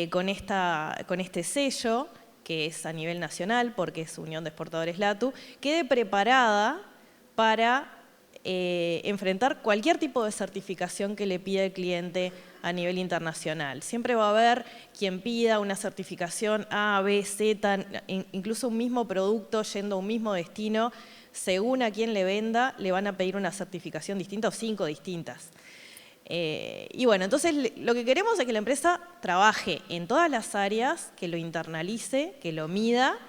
con este sello, que es a nivel nacional, porque es Unión de Exportadores LATU, quede preparada para enfrentar cualquier tipo de certificación que le pida el cliente a nivel internacional. Siempre va a haber quien pida una certificación A, B, Z, incluso un mismo producto yendo a un mismo destino, según a quien le venda, le van a pedir una certificación distinta o 5 distintas. Y bueno, entonces lo que queremos es que la empresa trabaje en todas las áreas, que lo internalice, que lo mida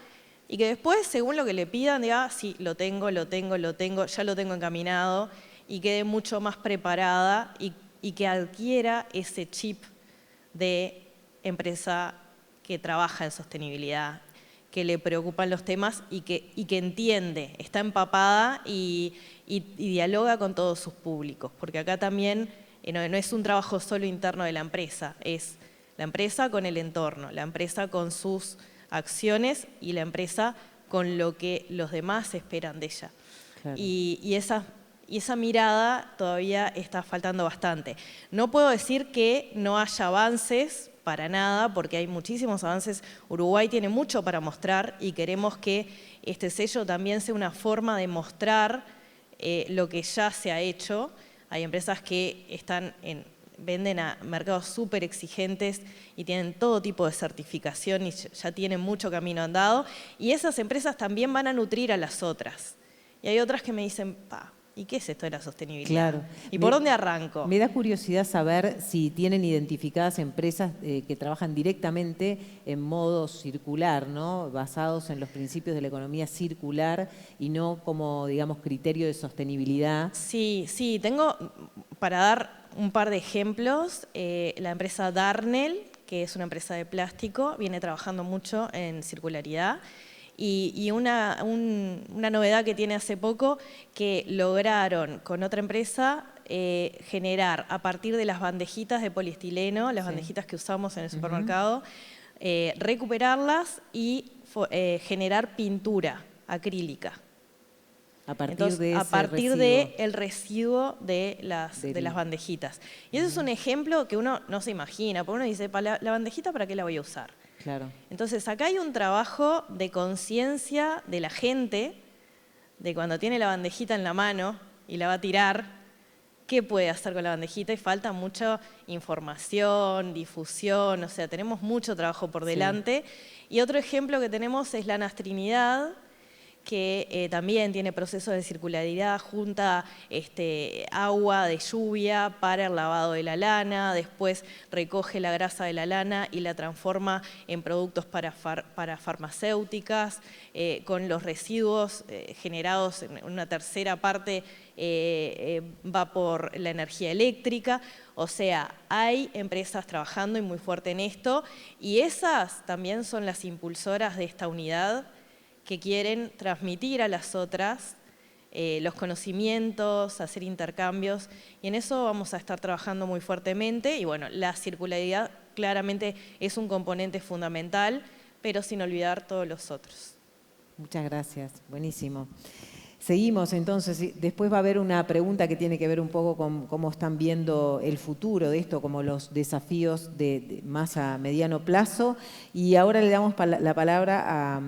y que después, según lo que le pidan, diga, sí, lo tengo, ya lo tengo encaminado, y quede mucho más preparada y que adquiera ese chip de empresa que trabaja en sostenibilidad, que le preocupan los temas y que entiende, está empapada y dialoga con todos sus públicos, porque acá también no es un trabajo solo interno de la empresa, es la empresa con el entorno, la empresa con sus acciones y la empresa con lo que los demás esperan de ella. Claro. Y esa mirada todavía está faltando bastante. No puedo decir que no haya avances, para nada, porque hay muchísimos avances. Uruguay tiene mucho para mostrar y queremos que este sello también sea una forma de mostrar lo que ya se ha hecho. Hay empresas que venden a mercados súper exigentes y tienen todo tipo de certificación y ya tienen mucho camino andado. Y esas empresas también van a nutrir a las otras. Y hay otras que me dicen, ¿y qué es esto de la sostenibilidad? Claro. ¿Y por dónde arranco? Me da curiosidad saber si tienen identificadas empresas que trabajan directamente en modo circular, ¿no? Basados en los principios de la economía circular y no como, digamos, criterio de sostenibilidad. Sí, tengo para dar un par de ejemplos. La empresa Darnell, que es una empresa de plástico, viene trabajando mucho en circularidad. Y una novedad que tiene hace poco, que lograron con otra empresa generar a partir de las bandejitas de poliestileno, las bandejitas que usamos en el supermercado, recuperarlas y generar pintura acrílica. A partir del residuo de las bandejitas. Y eso es un ejemplo que uno no se imagina, porque uno dice, la bandejita, ¿para qué la voy a usar? Claro. Entonces acá hay un trabajo de conciencia de la gente, de cuando tiene la bandejita en la mano y la va a tirar, qué puede hacer con la bandejita, y falta mucha información, difusión, o sea, tenemos mucho trabajo por delante. Y otro ejemplo que tenemos es la Nas Trinidad, que también tiene procesos de circularidad, junta agua de lluvia para el lavado de la lana, después recoge la grasa de la lana y la transforma en productos para farmacéuticas, con los residuos generados en una tercera parte va por la energía eléctrica. O sea, hay empresas trabajando y muy fuerte en esto, y esas también son las impulsoras de esta unidad que quieren transmitir a las otras los conocimientos, hacer intercambios, y en eso vamos a estar trabajando muy fuertemente. Y bueno, la circularidad claramente es un componente fundamental, pero sin olvidar todos los otros. Muchas gracias, buenísimo. Seguimos entonces, después va a haber una pregunta que tiene que ver un poco con cómo están viendo el futuro de esto, como los desafíos de más a mediano plazo, y ahora le damos la palabra a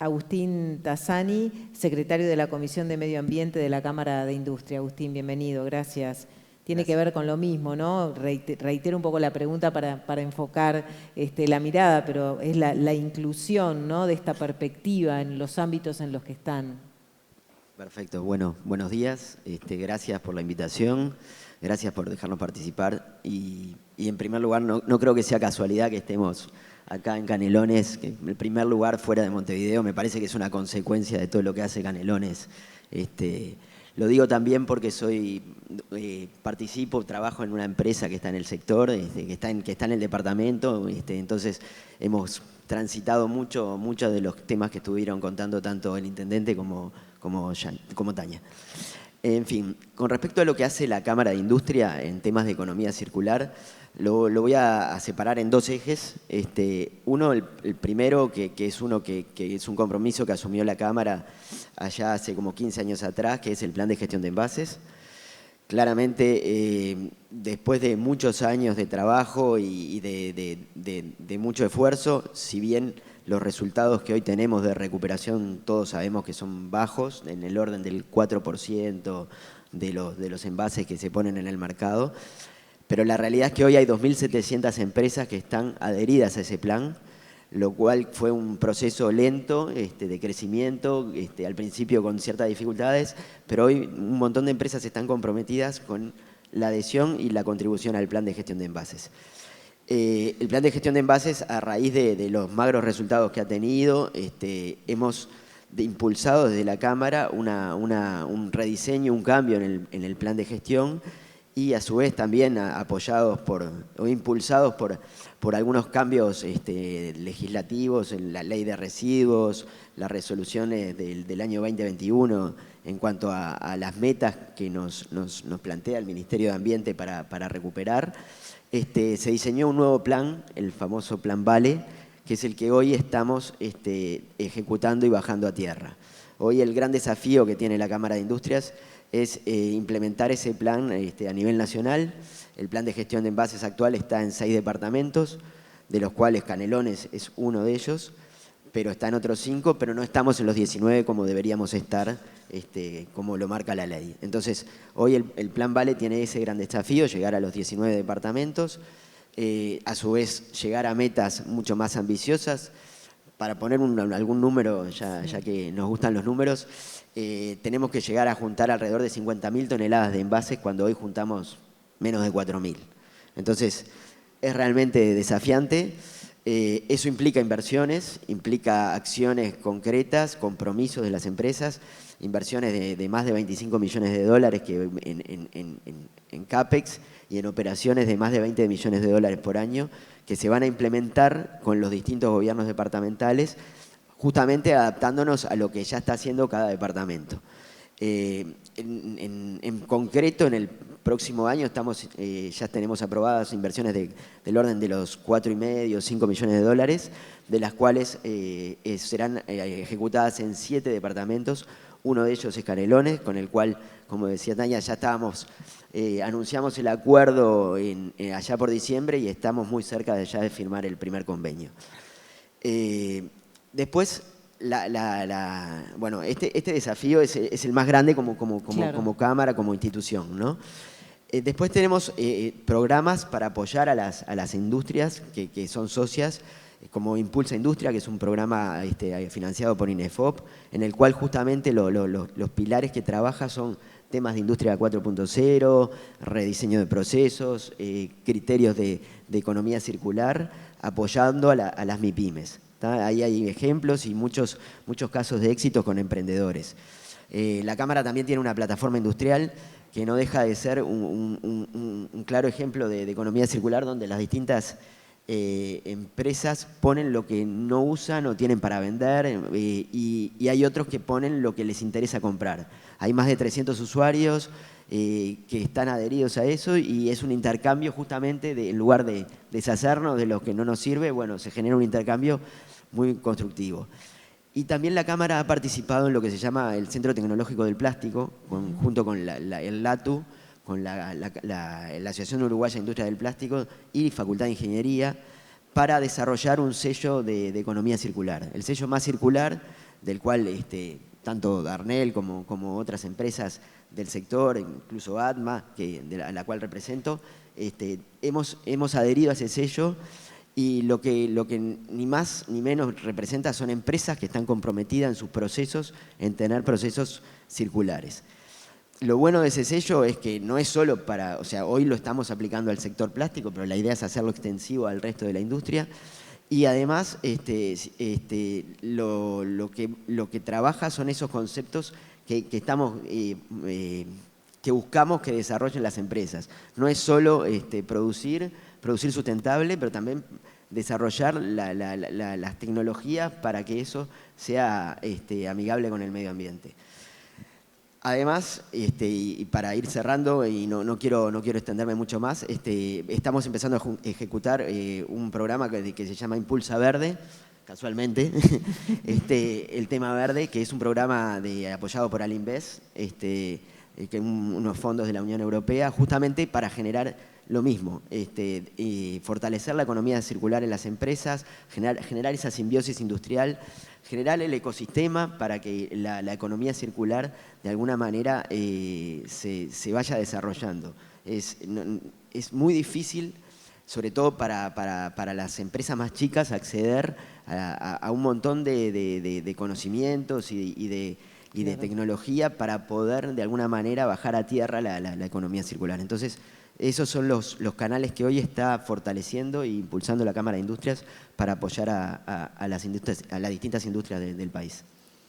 Agustín Tassani, secretario de la Comisión de Medio Ambiente de la Cámara de Industria. Agustín, bienvenido, gracias. Tiene que ver con lo mismo, ¿no? Reitero un poco la pregunta para enfocar la mirada, pero es la inclusión, ¿no?, de esta perspectiva en los ámbitos en los que están. Perfecto, bueno, buenos días, gracias por la invitación, gracias por dejarnos participar y en primer lugar no creo que sea casualidad que estemos acá en Canelones, que el primer lugar fuera de Montevideo. Me parece que es una consecuencia de todo lo que hace Canelones. Lo digo también porque trabajo en una empresa que está en el sector, que está en el departamento, entonces hemos transitado muchos de los temas que estuvieron contando tanto el intendente como Tania. En fin, con respecto a lo que hace la Cámara de Industria en temas de economía circular, lo voy a separar en dos ejes. Uno, el primero, que es un compromiso que asumió la Cámara allá hace como 15 años atrás, que es el Plan de Gestión de Envases. Claramente, después de muchos años de trabajo y de mucho esfuerzo, si bien los resultados que hoy tenemos de recuperación todos sabemos que son bajos, en el orden del 4% de los envases que se ponen en el mercado, pero la realidad es que hoy hay 2.700 empresas que están adheridas a ese plan, lo cual fue un proceso lento de crecimiento, al principio con ciertas dificultades, pero hoy un montón de empresas están comprometidas con la adhesión y la contribución al plan de gestión de envases. El plan de gestión de envases, a raíz de los magros resultados que ha tenido, hemos impulsado desde la Cámara un rediseño, un cambio en el plan de gestión, y a su vez también apoyados o impulsados por algunos cambios legislativos en la ley de residuos, las resoluciones del año 2021 en cuanto a las metas que nos plantea el Ministerio de Ambiente para recuperar. Se diseñó un nuevo plan, el famoso Plan Vale, que es el que hoy estamos ejecutando y bajando a tierra. Hoy el gran desafío que tiene la Cámara de Industrias es implementar ese plan a nivel nacional. El plan de gestión de envases actual está en 6 departamentos, de los cuales Canelones es uno de ellos, pero está en otros 5, pero no estamos en los 19 como deberíamos estar, como lo marca la ley. Entonces, hoy el Plan Vale tiene ese gran desafío, llegar a los 19 departamentos, a su vez llegar a metas mucho más ambiciosas. Para poner algún número, ya que nos gustan los números, tenemos que llegar a juntar alrededor de 50.000 toneladas de envases cuando hoy juntamos menos de 4.000. Entonces, es realmente desafiante. Eso implica inversiones, implica acciones concretas, compromisos de las empresas, inversiones de más de 25 millones de dólares en CAPEX y en operaciones de más de 20 millones de dólares por año que se van a implementar con los distintos gobiernos departamentales, justamente adaptándonos a lo que ya está haciendo cada departamento. En concreto, en el próximo año ya tenemos aprobadas inversiones del orden de los 4,5, 5 millones de dólares, de las cuales serán ejecutadas en 7 departamentos. Uno de ellos es Canelones, con el cual, como decía Tania, ya anunciamos el acuerdo allá por diciembre y estamos muy cerca de firmar el primer convenio. Después, bueno, este desafío es el más grande como Cámara, como institución, ¿no? Después tenemos programas para apoyar a las industrias que son socias como Impulsa Industria, que es un programa financiado por INEFOP, en el cual justamente los pilares que trabaja son temas de industria 4.0, rediseño de procesos, criterios de economía circular, apoyando a las MIPYMES. Ahí hay ejemplos y muchos casos de éxito con emprendedores. La Cámara también tiene una plataforma industrial que no deja de ser un claro ejemplo de economía circular, donde las distintas empresas ponen lo que no usan o tienen para vender y hay otros que ponen lo que les interesa comprar. Hay más de 300 usuarios que están adheridos a eso y es un intercambio justamente, en lugar de deshacernos de lo que no nos sirve, bueno, se genera un intercambio muy constructivo. Y también la Cámara ha participado en lo que se llama el Centro Tecnológico del Plástico, junto con el LATU, con la Asociación Uruguaya de Industria del Plástico y Facultad de Ingeniería, para desarrollar un sello de economía circular. El sello más circular, del cual tanto Darnell como otras empresas del sector, incluso ADMA, a la cual represento, hemos adherido a ese sello. Y lo que ni más ni menos representa son empresas que están comprometidas en sus procesos, en tener procesos circulares. Lo bueno de ese sello es que no es solo o sea, hoy lo estamos aplicando al sector plástico, pero la idea es hacerlo extensivo al resto de la industria. Y además lo que trabaja son esos conceptos que buscamos que desarrollen las empresas. No es solo producir sustentable, pero también desarrollar las tecnologías para que eso sea amigable con el medio ambiente. Además, y para ir cerrando, y no quiero extenderme mucho más, estamos empezando a ejecutar un programa que se llama Impulsa Verde, casualmente, el tema verde, que es un programa apoyado por Alinvest, que unos fondos de la Unión Europea, justamente para generar lo mismo, fortalecer la economía circular en las empresas, generar esa simbiosis industrial, generar el ecosistema para que la economía circular de alguna manera se vaya desarrollando. Es muy difícil, sobre todo para las empresas más chicas, acceder a un montón de conocimientos y de tecnología para poder de alguna manera bajar a tierra la economía circular. Entonces, esos son los canales que hoy está fortaleciendo e impulsando la Cámara de Industrias para apoyar a las distintas industrias del país.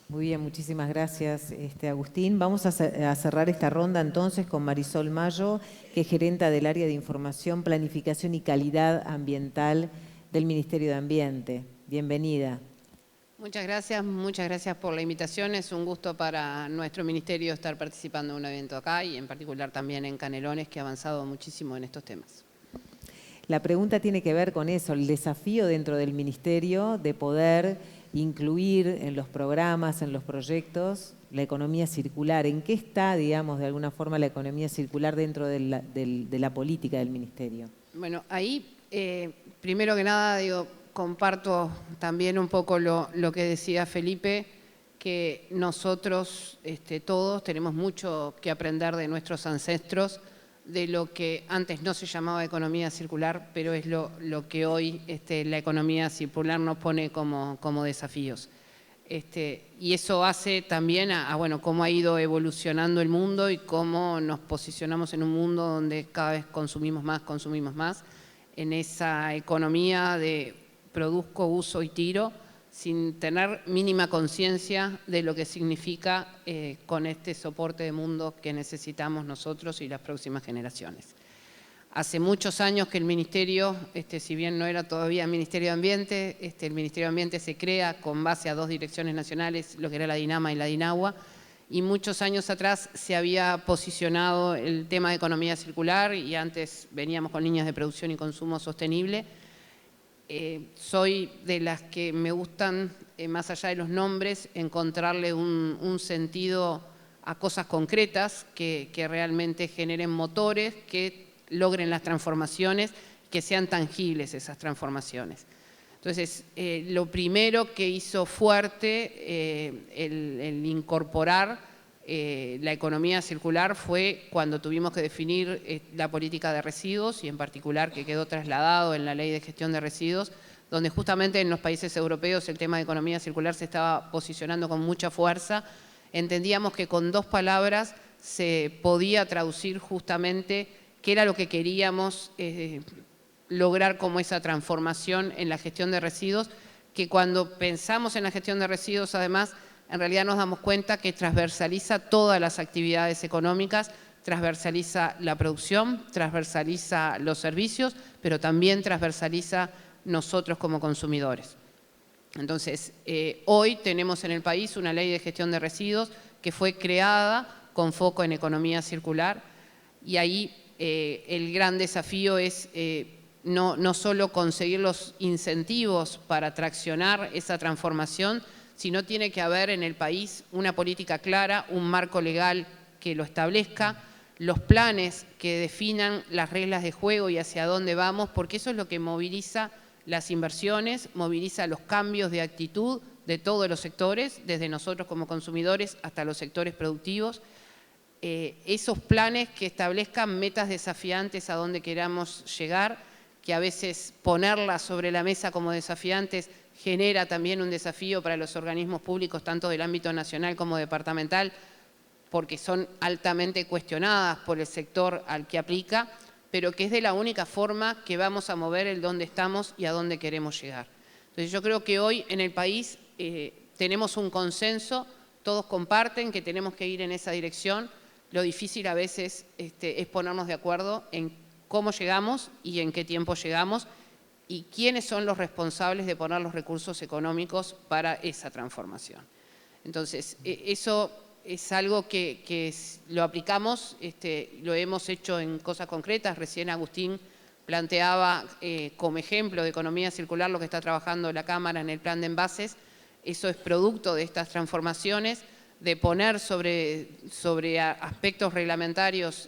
Muy bien, muchísimas gracias, Agustín. Vamos a cerrar esta ronda entonces con Marisol Mayo, que es gerenta del área de Información, Planificación y Calidad Ambiental del Ministerio de Ambiente. Bienvenida. Muchas gracias por la invitación. Es un gusto para nuestro ministerio estar participando en un evento acá y en particular también en Canelones, que ha avanzado muchísimo en estos temas. La pregunta tiene que ver con eso, el desafío dentro del ministerio de poder incluir en los programas, en los proyectos, la economía circular. ¿En qué está, digamos, de alguna forma la economía circular dentro de la política del ministerio? Bueno, ahí, primero que nada, comparto también un poco lo que decía Felipe, que nosotros todos tenemos mucho que aprender de nuestros ancestros, de lo que antes no se llamaba economía circular, pero es lo que hoy la economía circular nos pone como desafíos. Y eso hace también bueno, cómo ha ido evolucionando el mundo y cómo nos posicionamos en un mundo donde cada vez consumimos más, en esa economía de produzco, uso y tiro, sin tener mínima conciencia de lo que significa con este soporte de mundo que necesitamos nosotros y las próximas generaciones. Hace muchos años que el Ministerio, si bien no era todavía Ministerio de Ambiente, el Ministerio de Ambiente se crea con base a dos direcciones nacionales, lo que era la DINAMA y la DINAUA, y muchos años atrás se había posicionado el tema de economía circular y antes veníamos con líneas de producción y consumo sostenible. Soy de las que me gustan, más allá de los nombres, encontrarle un sentido a cosas concretas que realmente generen motores, que logren las transformaciones, que sean tangibles esas transformaciones. Entonces, lo primero que hizo fuerte el incorporar la economía circular fue cuando tuvimos que definir la política de residuos y en particular que quedó trasladado en la Ley de Gestión de Residuos, donde justamente en los países europeos el tema de economía circular se estaba posicionando con mucha fuerza, entendíamos que con 2 palabras se podía traducir justamente qué era lo que queríamos lograr como esa transformación en la gestión de residuos, que cuando pensamos en la gestión de residuos, además, en realidad nos damos cuenta que transversaliza todas las actividades económicas, transversaliza la producción, transversaliza los servicios, pero también transversaliza nosotros como consumidores. Entonces, hoy tenemos en el país una ley de gestión de residuos que fue creada con foco en economía circular, y ahí el gran desafío es no solo conseguir los incentivos para traccionar esa transformación, sino tiene que haber en el país una política clara, un marco legal que lo establezca, los planes que definan las reglas de juego y hacia dónde vamos, porque eso es lo que moviliza las inversiones, moviliza los cambios de actitud de todos los sectores, desde nosotros como consumidores hasta los sectores productivos. Esos planes que establezcan metas desafiantes a donde queramos llegar, que a veces ponerlas sobre la mesa como desafiantes genera también un desafío para los organismos públicos, tanto del ámbito nacional como departamental, porque son altamente cuestionadas por el sector al que aplica, pero que es de la única forma que vamos a mover el dónde estamos y a dónde queremos llegar. Entonces yo creo que hoy en el país tenemos un consenso, todos comparten que tenemos que ir en esa dirección. Lo difícil a veces es ponernos de acuerdo en cómo llegamos y en qué tiempo llegamos y quiénes son los responsables de poner los recursos económicos para esa transformación. Entonces, eso es algo que lo aplicamos, lo hemos hecho en cosas concretas. Recién Agustín planteaba como ejemplo de economía circular lo que está trabajando la Cámara en el plan de envases. Eso es producto de estas transformaciones, de poner sobre aspectos reglamentarios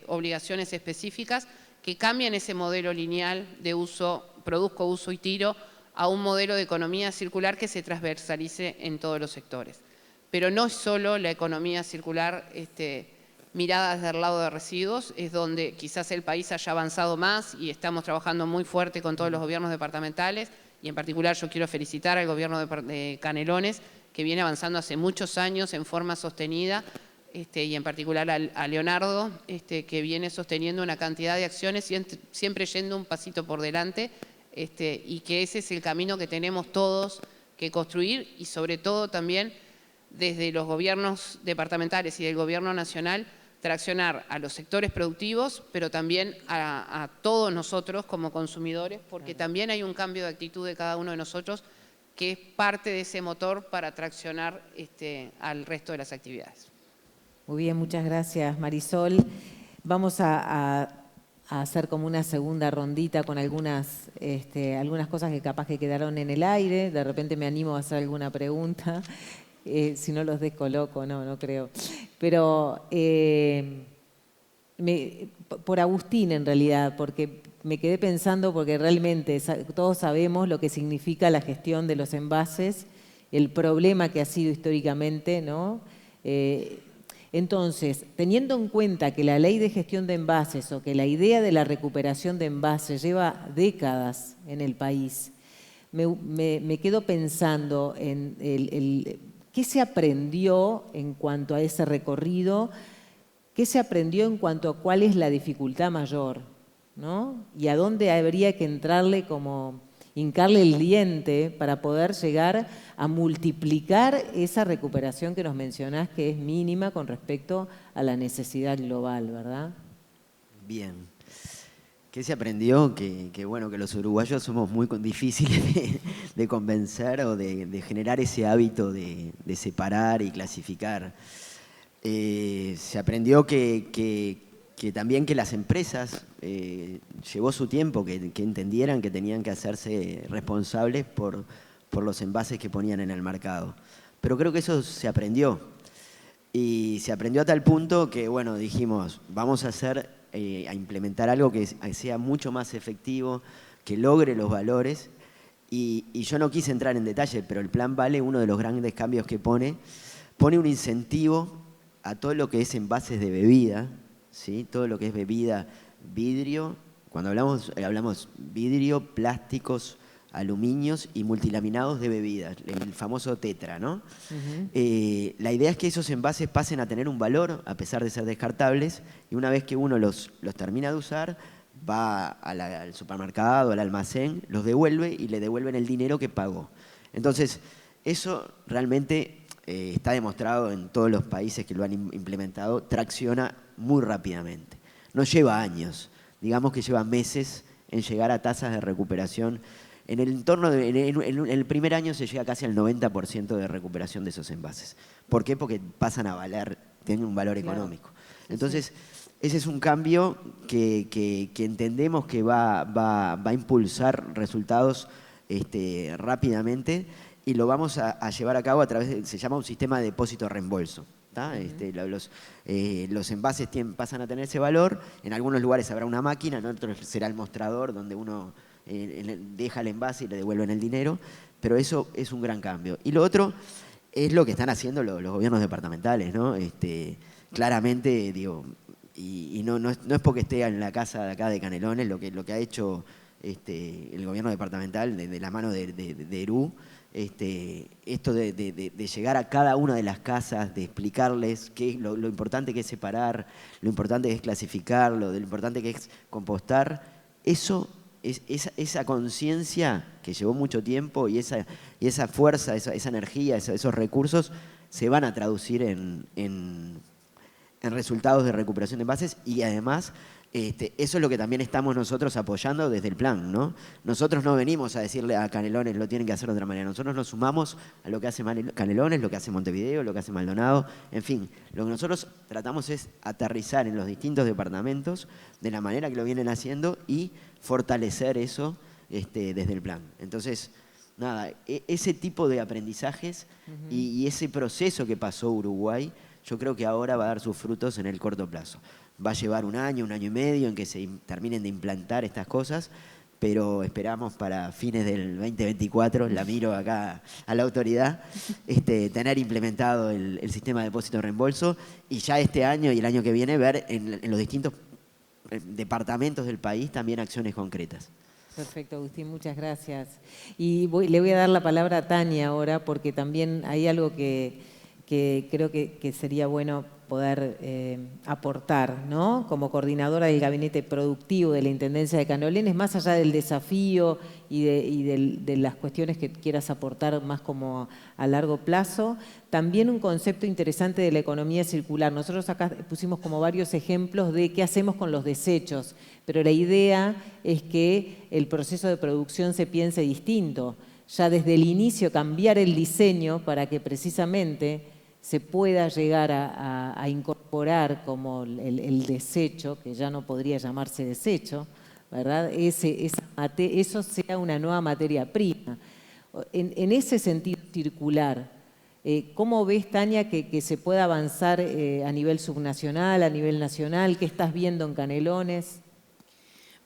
obligaciones específicas que cambian ese modelo lineal de uso, produzco, uso y tiro, a un modelo de economía circular que se transversalice en todos los sectores. Pero no es solo la economía circular mirada desde el lado de residuos, es donde quizás el país haya avanzado más y estamos trabajando muy fuerte con todos los gobiernos departamentales, y en particular yo quiero felicitar al gobierno de Canelones, que viene avanzando hace muchos años en forma sostenida, y en particular a Leonardo, que viene sosteniendo una cantidad de acciones, siempre yendo un pasito por delante, y que ese es el camino que tenemos todos que construir, y sobre todo también desde los gobiernos departamentales y del gobierno nacional, traccionar a los sectores productivos, pero también a todos nosotros como consumidores, porque también hay un cambio de actitud de cada uno de nosotros que es parte de ese motor para traccionar al resto de las actividades. Muy bien, muchas gracias, Marisol. Vamos a hacer como una segunda rondita con algunas cosas que capaz que quedaron en el aire. De repente me animo a hacer alguna pregunta. Si no los descoloco, no creo. Pero por Agustín en realidad, porque me quedé pensando, porque realmente todos sabemos lo que significa la gestión de los envases, el problema que ha sido históricamente, ¿no? Entonces, teniendo en cuenta que la ley de gestión de envases o que la idea de la recuperación de envases lleva décadas en el país, me quedo pensando en ¿qué se aprendió en cuanto a ese recorrido? ¿Qué se aprendió en cuanto a cuál es la dificultad mayor, ¿no? Y a dónde habría que hincarle el diente para poder llegar a multiplicar esa recuperación que nos mencionás, que es mínima con respecto a la necesidad global, ¿verdad? Bien. ¿Qué se aprendió? Que los uruguayos somos muy difíciles de convencer o de generar ese hábito de separar y clasificar. Se aprendió que también que las empresas llevó su tiempo, que entendieran que tenían que hacerse responsables por los envases que ponían en el mercado. Pero creo que eso se aprendió. Y se aprendió a tal punto que, dijimos, vamos a implementar algo que sea mucho más efectivo, que logre los valores. Y yo no quise entrar en detalle, pero el plan Vale, uno de los grandes cambios que pone un incentivo a todo lo que es envases de bebida, ¿sí? Todo lo que es bebida, vidrio. Cuando hablamos vidrio, plásticos, aluminios y multilaminados de bebidas, el famoso tetra, ¿no? La idea es que esos envases pasen a tener un valor, a pesar de ser descartables, y una vez que uno los termina de usar, va al supermercado, al almacén, los devuelve y le devuelven el dinero que pagó. Entonces, eso realmente está demostrado en todos los países que lo han implementado, tracciona muy rápidamente. No lleva años, digamos que lleva meses en llegar a tasas de recuperación. En el primer año se llega casi al 90% de recuperación de esos envases. ¿Por qué? Porque pasan a valer, tienen un valor económico. Entonces, ese es un cambio que entendemos que va a impulsar resultados rápidamente, y lo vamos a llevar a cabo a través se llama un sistema de depósito-reembolso. Los envases pasan a tener ese valor, en algunos lugares habrá una máquina, en otros será el mostrador donde uno deja el envase y le devuelven el dinero, pero eso es un gran cambio. Y lo otro es lo que están haciendo los gobiernos departamentales, ¿no? Claramente, digo, y no es porque esté en la casa de acá de Canelones, lo que ha hecho el gobierno departamental de la mano de ERU, esto de llegar a cada una de las casas, de explicarles lo importante que es separar, lo importante que es clasificarlo, lo importante que es compostar, esa conciencia que llevó mucho tiempo y esa fuerza, esa energía, esos recursos se van a traducir en resultados de recuperación de envases, y además eso es lo que también estamos nosotros apoyando desde el plan, ¿no? Nosotros no venimos a decirle a Canelones lo tienen que hacer de otra manera. Nosotros nos sumamos a lo que hace Canelones, lo que hace Montevideo, lo que hace Maldonado. En fin, lo que nosotros tratamos es aterrizar en los distintos departamentos de la manera que lo vienen haciendo y fortalecer eso desde el plan. Entonces, nada, ese tipo de aprendizajes y ese proceso que pasó Uruguay, yo creo que ahora va a dar sus frutos en el corto plazo. Va a llevar un año y medio en que se terminen de implantar estas cosas, pero esperamos para fines del 2024, la miro acá a la autoridad, tener implementado el sistema de depósito-reembolso, y ya este año y el año que viene ver en los distintos departamentos del país también acciones concretas. Perfecto, Agustín, muchas gracias. Y le voy a dar la palabra a Tania ahora, porque también hay algo que creo que sería bueno poder aportar, ¿no? Como coordinadora del Gabinete Productivo de la Intendencia de Canelones, más allá del desafío y de las cuestiones que quieras aportar más como a largo plazo, también un concepto interesante de la economía circular. Nosotros acá pusimos como varios ejemplos de qué hacemos con los desechos, pero la idea es que el proceso de producción se piense distinto. Ya desde el inicio cambiar el diseño para que precisamente se pueda llegar a incorporar como el desecho, que ya no podría llamarse desecho, ¿verdad? Eso sea una nueva materia prima. En ese sentido circular, ¿cómo ves, Tania, que se pueda avanzar a nivel subnacional, a nivel nacional? ¿Qué estás viendo en Canelones?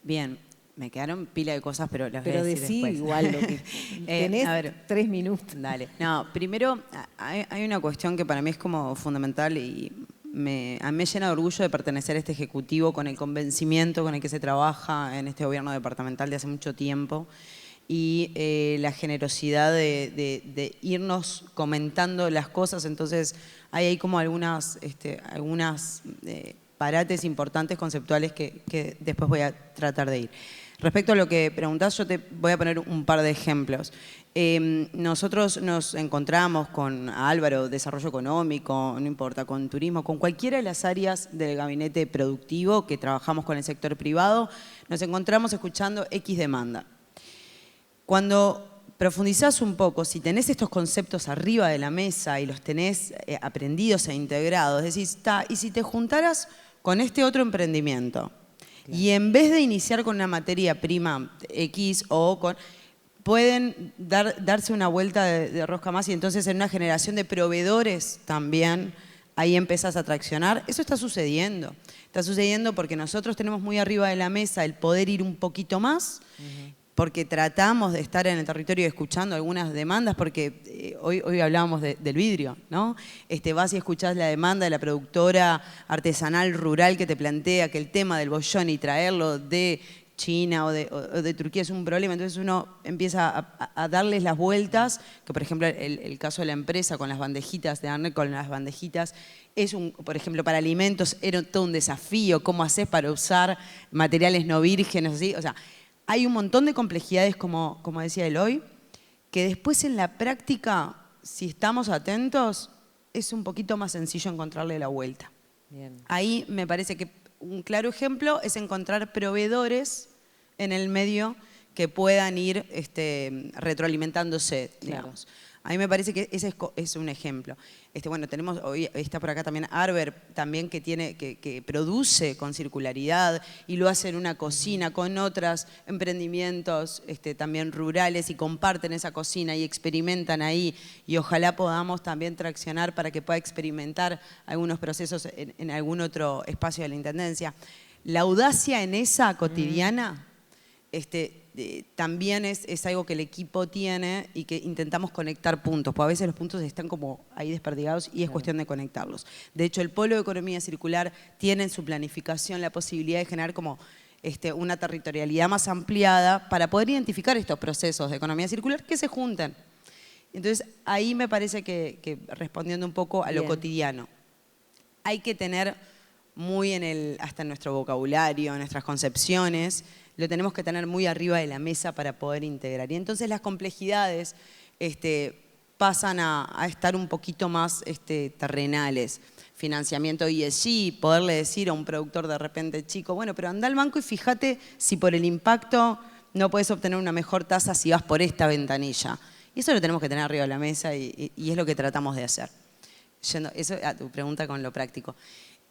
Bien. Me quedaron pila de cosas, pero las voy a decir decí después. igual lo que tenés. A ver, 3 minutos. Dale. No, primero hay una cuestión que para mí es como fundamental y a mí me llena de orgullo de pertenecer a este ejecutivo con el convencimiento con el que se trabaja en este gobierno departamental de hace mucho tiempo, y la generosidad de irnos comentando las cosas. Entonces hay como algunas parates importantes conceptuales que después voy a tratar de ir. Respecto a lo que preguntás, yo te voy a poner un par de ejemplos. Nosotros nos encontramos con Álvaro, desarrollo económico, no importa, con turismo, con cualquiera de las áreas del gabinete productivo que trabajamos con el sector privado, nos encontramos escuchando X demanda. Cuando profundizás un poco, si tenés estos conceptos arriba de la mesa y los tenés aprendidos e integrados, decís, ¿y si te juntaras con este otro emprendimiento? Y en vez de iniciar con una materia prima X pueden darse una vuelta de rosca más, y entonces en una generación de proveedores también ahí empezás a traccionar. Eso está sucediendo. Está sucediendo porque nosotros tenemos muy arriba de la mesa el poder ir un poquito más, porque tratamos de estar en el territorio escuchando algunas demandas, porque hoy hablábamos del vidrio, ¿no? Vas y escuchás la demanda de la productora artesanal rural que te plantea que el tema del bollón y traerlo de China o de Turquía es un problema, entonces uno empieza a darles las vueltas, que por ejemplo el caso de la empresa con las bandejitas, de Arne con las bandejitas, por ejemplo, para alimentos era todo un desafío, cómo haces para usar materiales no vírgenes, así, o sea, hay un montón de complejidades, como decía Eloy, que después en la práctica, si estamos atentos, es un poquito más sencillo encontrarle la vuelta. Bien. Ahí me parece que un claro ejemplo es encontrar proveedores en el medio que puedan ir retroalimentándose, digamos. A mí me parece que ese es un ejemplo. Bueno, tenemos, hoy está por acá también Arber, también que produce con circularidad y lo hace en una cocina con otros emprendimientos también rurales y comparten esa cocina y experimentan ahí y ojalá podamos también traccionar para que pueda experimentar algunos procesos en algún otro espacio de la Intendencia. La audacia en esa cotidiana también es algo que el equipo tiene y que intentamos conectar puntos, porque a veces los puntos están como ahí desperdigados y es cuestión de conectarlos. De hecho, el Polo de Economía Circular tiene en su planificación la posibilidad de generar como una territorialidad más ampliada para poder identificar estos procesos de economía circular que se junten. Entonces, ahí me parece que respondiendo un poco a lo cotidiano, hay que tener muy hasta en nuestro vocabulario, en nuestras concepciones, lo tenemos que tener muy arriba de la mesa para poder integrar. Y entonces las complejidades pasan a estar un poquito más terrenales. Financiamiento ESG, poderle decir a un productor de repente chico, bueno, pero anda al banco y fíjate si por el impacto no puedes obtener una mejor tasa si vas por esta ventanilla. Y eso lo tenemos que tener arriba de la mesa y es lo que tratamos de hacer. Eso a tu pregunta con lo práctico.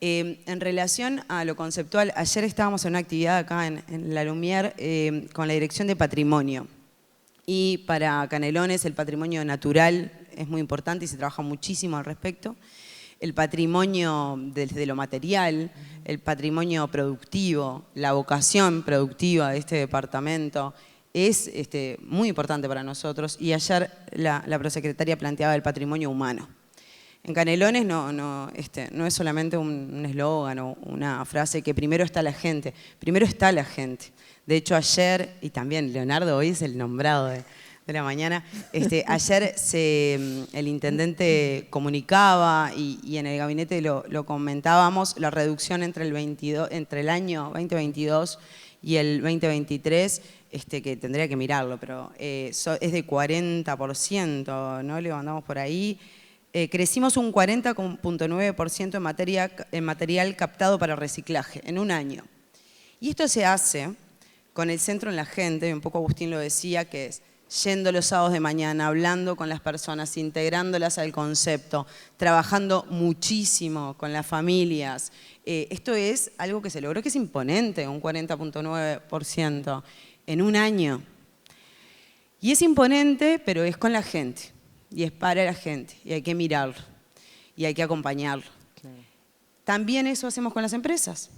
En relación a lo conceptual, ayer estábamos en una actividad acá en La Lumière con la Dirección de Patrimonio. Y para Canelones el patrimonio natural es muy importante y se trabaja muchísimo al respecto. El patrimonio desde lo material, el patrimonio productivo, la vocación productiva de este departamento es muy importante para nosotros. Y ayer la prosecretaria planteaba el patrimonio humano. En Canelones no es solamente un eslogan o una frase que primero está la gente, primero está la gente. De hecho ayer, y también Leonardo hoy es el nombrado de la mañana, ayer el intendente comunicaba y en el gabinete lo comentábamos, la reducción entre el año 2022 y el 2023, que tendría que mirarlo, pero es de 40%, ¿no? Le mandamos por ahí. Crecimos un 40,9% en material captado para reciclaje en un año. Y esto se hace con el centro en la gente, un poco Agustín lo decía, que es yendo los sábados de mañana, hablando con las personas, integrándolas al concepto, trabajando muchísimo con las familias. Esto es algo que se logró, que es imponente, un 40,9% en un año. Y es imponente, pero es con la gente. Y es para la gente, y hay que mirarlo, y hay que acompañarlo. Claro. También eso hacemos con las empresas.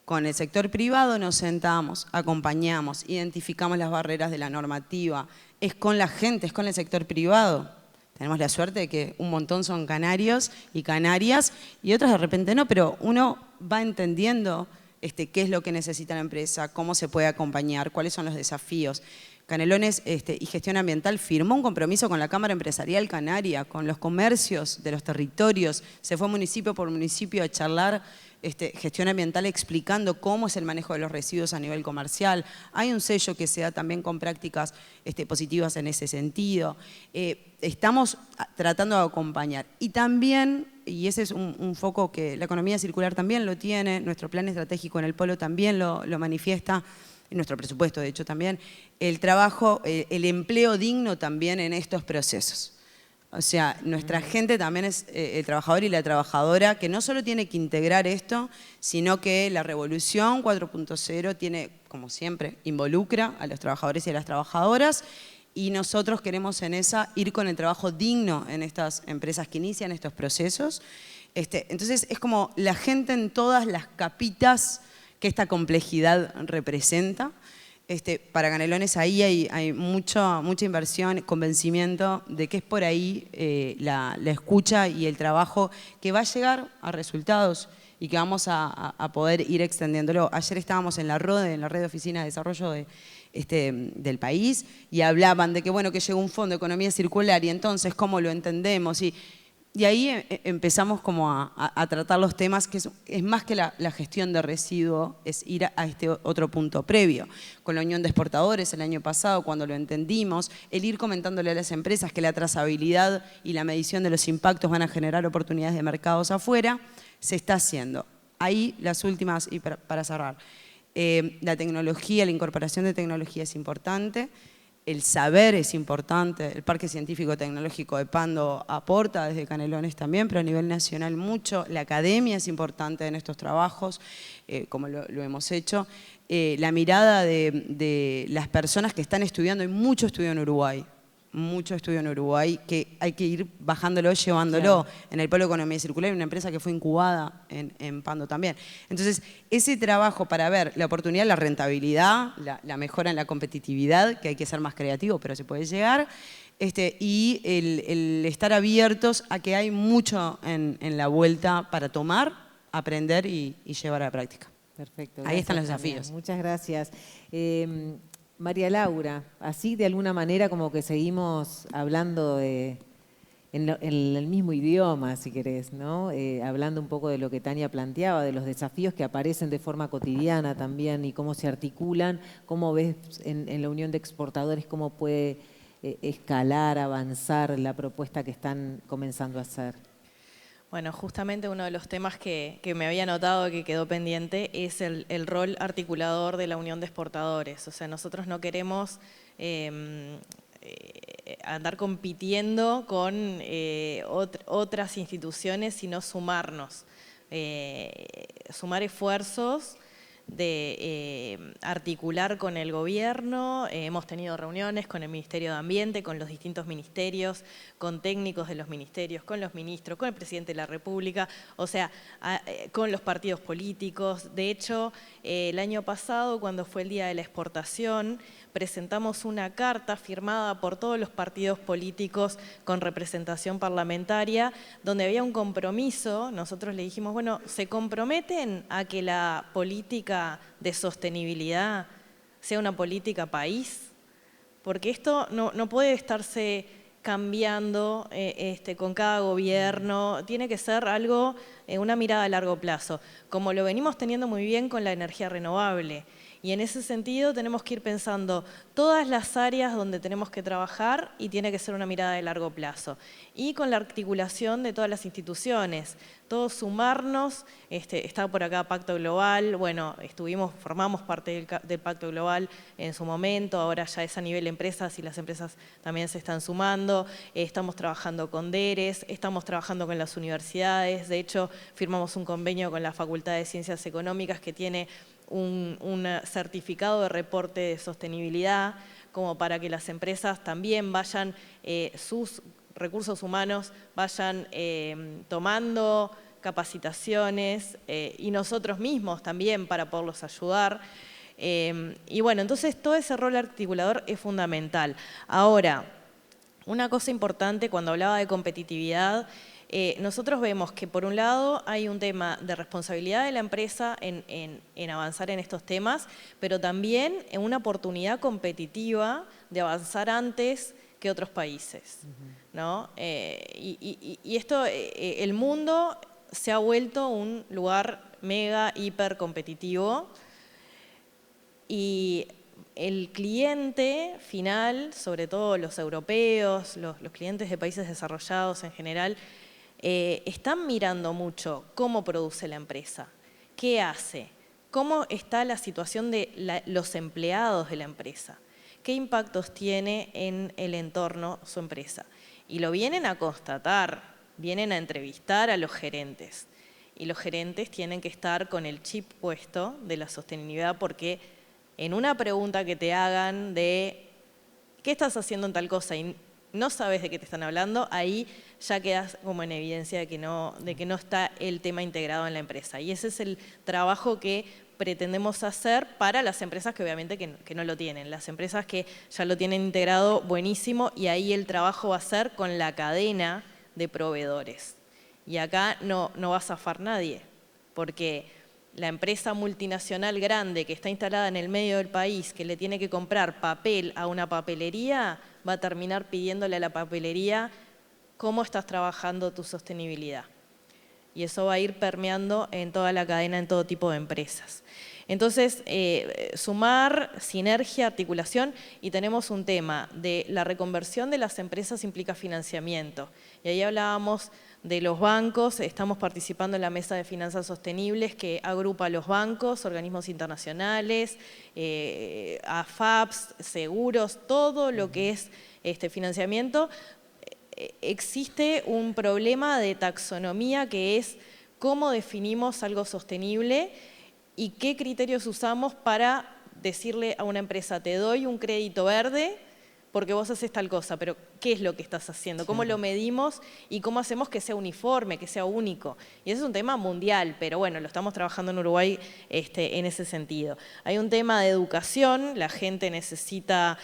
Con el sector privado nos sentamos, acompañamos, identificamos las barreras de la normativa. Es con la gente, es con el sector privado. Tenemos la suerte de que un montón son canarios y canarias, y otros de repente no, pero uno va entendiendo qué es lo que necesita la empresa, cómo se puede acompañar, cuáles son los desafíos. Canelones y Gestión Ambiental firmó un compromiso con la Cámara Empresarial Canaria, con los comercios de los territorios, se fue municipio por municipio a charlar gestión ambiental explicando cómo es el manejo de los residuos a nivel comercial. Hay un sello que se da también con prácticas positivas en ese sentido. Estamos tratando de acompañar. Y también, y ese es un foco que la economía circular también lo tiene, nuestro plan estratégico en el Polo también lo manifiesta, en nuestro presupuesto de hecho también, el trabajo, el empleo digno también en estos procesos. O sea, nuestra gente también es el trabajador y la trabajadora que no solo tiene que integrar esto, sino que la revolución 4.0 tiene, como siempre, involucra a los trabajadores y a las trabajadoras y nosotros queremos en esa ir con el trabajo digno en estas empresas que inician estos procesos. Entonces es como la gente en todas las capitas que esta complejidad representa. Para Canelones ahí hay mucha inversión, convencimiento de que es por ahí la escucha y el trabajo que va a llegar a resultados y que vamos a poder ir extendiéndolo. Ayer estábamos en la RODE, en la Red de Oficinas de Desarrollo del país, y hablaban de que, bueno, que llegó un fondo de economía circular y entonces cómo lo entendemos. Y ahí empezamos como a tratar los temas, que es más que la gestión de residuo, es ir a este otro punto previo. Con la Unión de Exportadores el año pasado, cuando lo entendimos, el ir comentándole a las empresas que la trazabilidad y la medición de los impactos van a generar oportunidades de mercados afuera, se está haciendo. Ahí las últimas, y para cerrar, la tecnología, la incorporación de tecnología es importante. El saber es importante, el Parque Científico Tecnológico de Pando aporta desde Canelones también, pero a nivel nacional mucho. La academia es importante en estos trabajos, como lo hemos hecho. La mirada de las personas que están estudiando, hay mucho estudio en Uruguay, que hay que ir bajándolo, llevándolo. Claro. En el Polo de Economía Circular hay una empresa que fue incubada en Pando también. Entonces, ese trabajo para ver la oportunidad, la rentabilidad, la mejora en la competitividad, que hay que ser más creativo, pero se puede llegar, y el estar abiertos a que hay mucho en la vuelta para tomar, aprender y llevar a la práctica. Perfecto. Ahí están los desafíos. Muchas gracias. María Laura, así de alguna manera como que seguimos hablando en el mismo idioma, si querés, ¿no? Hablando un poco de lo que Tania planteaba, de los desafíos que aparecen de forma cotidiana también y cómo se articulan, cómo ves en la Unión de Exportadores cómo puede escalar, avanzar la propuesta que están comenzando a hacer. Bueno, justamente uno de los temas que me había notado que quedó pendiente es el rol articulador de la Unión de Exportadores. O sea, nosotros no queremos andar compitiendo con otras instituciones, sino sumarnos, sumar esfuerzos de articular con el gobierno. Hemos tenido reuniones con el Ministerio de Ambiente, con los distintos ministerios, con técnicos de los ministerios, con los ministros, con el presidente de la República, o sea, con los partidos políticos. De hecho, el año pasado, cuando fue el Día de la Exportación, presentamos una carta firmada por todos los partidos políticos con representación parlamentaria, donde había un compromiso. Nosotros le dijimos, bueno, ¿se comprometen a que la política de sostenibilidad sea una política país? Porque esto no puede estarse cambiando con cada gobierno, tiene que ser algo, una mirada a largo plazo, como lo venimos teniendo muy bien con la energía renovable. Y en ese sentido tenemos que ir pensando todas las áreas donde tenemos que trabajar y tiene que ser una mirada de largo plazo. Y con la articulación de todas las instituciones, todos sumarnos, está por acá Pacto Global, bueno, formamos parte del Pacto Global en su momento, ahora ya es a nivel empresas y las empresas también se están sumando, estamos trabajando con DERES, estamos trabajando con las universidades, de hecho firmamos un convenio con la Facultad de Ciencias Económicas que tiene un certificado de reporte de sostenibilidad, como para que las empresas también vayan, sus recursos humanos vayan tomando capacitaciones y nosotros mismos también para poderlos ayudar. Y bueno, entonces todo ese rol articulador es fundamental. Ahora, una cosa importante cuando hablaba de competitividad, nosotros vemos que por un lado hay un tema de responsabilidad de la empresa en avanzar en estos temas, pero también en una oportunidad competitiva de avanzar antes que otros países, ¿no? Y esto, el mundo se ha vuelto un lugar mega, hiper competitivo y el cliente final, sobre todo los europeos, los clientes de países desarrollados en general, están mirando mucho cómo produce la empresa, qué hace, cómo está la situación de los empleados de la empresa, qué impactos tiene en el entorno su empresa. Y lo vienen a constatar, vienen a entrevistar a los gerentes. Y los gerentes tienen que estar con el chip puesto de la sostenibilidad porque en una pregunta que te hagan de ¿qué estás haciendo en tal cosa? Y no sabes de qué te están hablando, ahí ya quedas como en evidencia de que no está el tema integrado en la empresa. Y ese es el trabajo que pretendemos hacer para las empresas que obviamente que no lo tienen. Las empresas que ya lo tienen integrado, buenísimo, y ahí el trabajo va a ser con la cadena de proveedores. Y acá no va a zafar nadie, porque la empresa multinacional grande que está instalada en el medio del país, que le tiene que comprar papel a una papelería, va a terminar pidiéndole a la papelería cómo estás trabajando tu sostenibilidad. Y eso va a ir permeando en toda la cadena, en todo tipo de empresas. Entonces, sumar, sinergia, articulación, y tenemos un tema de la reconversión de las empresas implica financiamiento. Y ahí hablábamos de los bancos, estamos participando en la mesa de finanzas sostenibles que agrupa a los bancos, organismos internacionales, AFAPs, seguros, todo lo que es financiamiento. Existe un problema de taxonomía que es cómo definimos algo sostenible y qué criterios usamos para decirle a una empresa, te doy un crédito verde porque vos haces tal cosa, pero ¿qué es lo que estás haciendo? ¿Cómo lo medimos y cómo hacemos que sea uniforme, que sea único? Y ese es un tema mundial, pero bueno, lo estamos trabajando en Uruguay en ese sentido. Hay un tema de educación, la gente necesita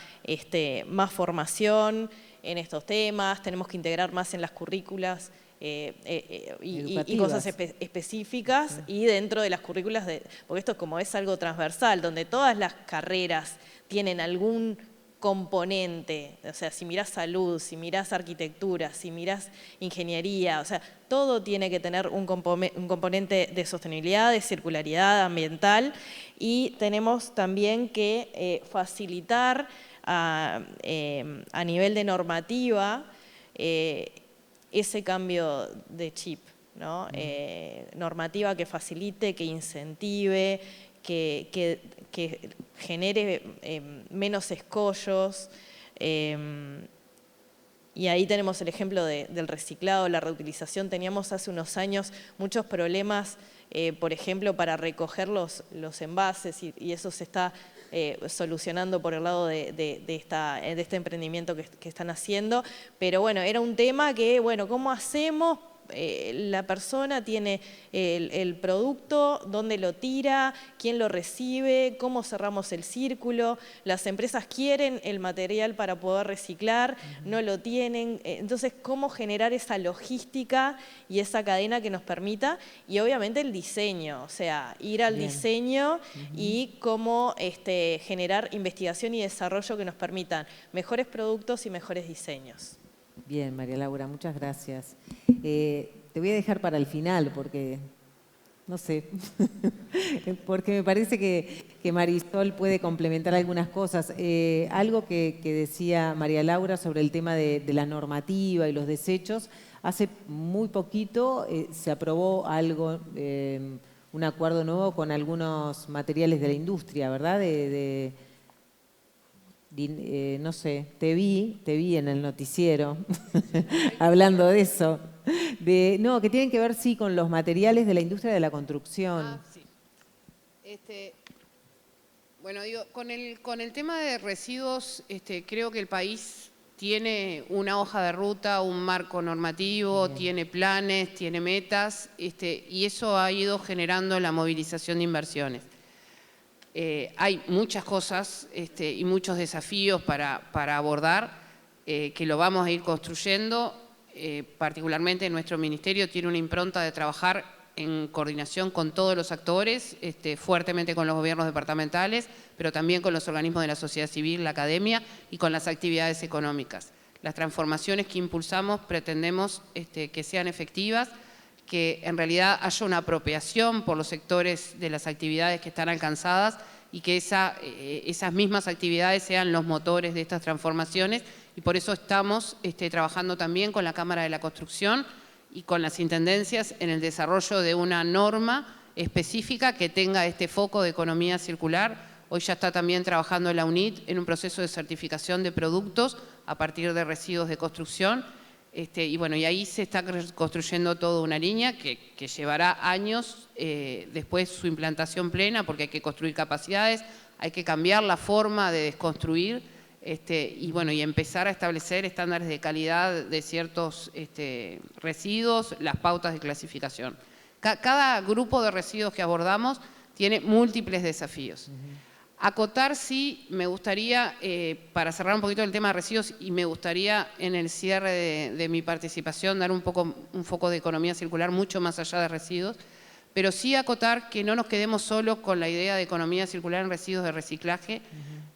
más formación en estos temas, tenemos que integrar más en las currículas y cosas específicas y dentro de las currículas, porque esto como es algo transversal, donde todas las carreras tienen algún componente, o sea, si mirás salud, si mirás arquitectura, si mirás ingeniería, o sea, todo tiene que tener un componente de sostenibilidad, de circularidad ambiental, y tenemos también que facilitar a nivel de normativa ese cambio de chip, ¿no? Normativa que facilite, que incentive, que genere menos escollos. Y ahí tenemos el ejemplo del reciclado, la reutilización. Teníamos hace unos años muchos problemas, por ejemplo, para recoger los envases y eso se está solucionando por el lado de este emprendimiento que están haciendo. Pero bueno, era un tema que, bueno, ¿cómo hacemos? La persona tiene el producto, dónde lo tira, quién lo recibe, cómo cerramos el círculo. Las empresas quieren el material para poder reciclar, no lo tienen. Entonces, ¿cómo generar esa logística y esa cadena que nos permita? Y obviamente el diseño, o sea, ir al diseño y cómo generar investigación y desarrollo que nos permitan mejores productos y mejores diseños. Bien, María Laura, muchas gracias. Te voy a dejar para el final porque, no sé, porque me parece que Marisol puede complementar algunas cosas. Algo que decía María Laura sobre el tema de la normativa y los desechos, hace muy poquito se aprobó algo, un acuerdo nuevo con algunos materiales de la industria, ¿verdad? No sé, te vi en el noticiero hablando de eso. No, que tienen que ver, sí, con los materiales de la industria de la construcción. Sí. Bueno, digo, con el tema de residuos, creo que el país tiene una hoja de ruta, un marco normativo, tiene planes, tiene metas, y eso ha ido generando la movilización de inversiones. Hay muchas cosas y muchos desafíos para abordar que lo vamos a ir construyendo. Particularmente nuestro ministerio tiene una impronta de trabajar en coordinación con todos los actores, fuertemente con los gobiernos departamentales, pero también con los organismos de la sociedad civil, la academia y con las actividades económicas. Las transformaciones que impulsamos pretendemos que sean efectivas, que en realidad haya una apropiación por los sectores de las actividades que están alcanzadas y que esas mismas actividades sean los motores de estas transformaciones, y por eso estamos trabajando también con la Cámara de la Construcción y con las intendencias en el desarrollo de una norma específica que tenga este foco de economía circular. Hoy ya está también trabajando la UNIT en un proceso de certificación de productos a partir de residuos de construcción. Y bueno, y ahí se está construyendo toda una línea que llevará años después su implantación plena, porque hay que construir capacidades, hay que cambiar la forma de desconstruir y bueno, y empezar a establecer estándares de calidad de ciertos residuos, las pautas de clasificación. Cada grupo de residuos que abordamos tiene múltiples desafíos. Acotar, sí, me gustaría, para cerrar un poquito el tema de residuos, y me gustaría en el cierre de mi participación dar un foco de economía circular mucho más allá de residuos, pero sí acotar que no nos quedemos solo con la idea de economía circular en residuos de reciclaje.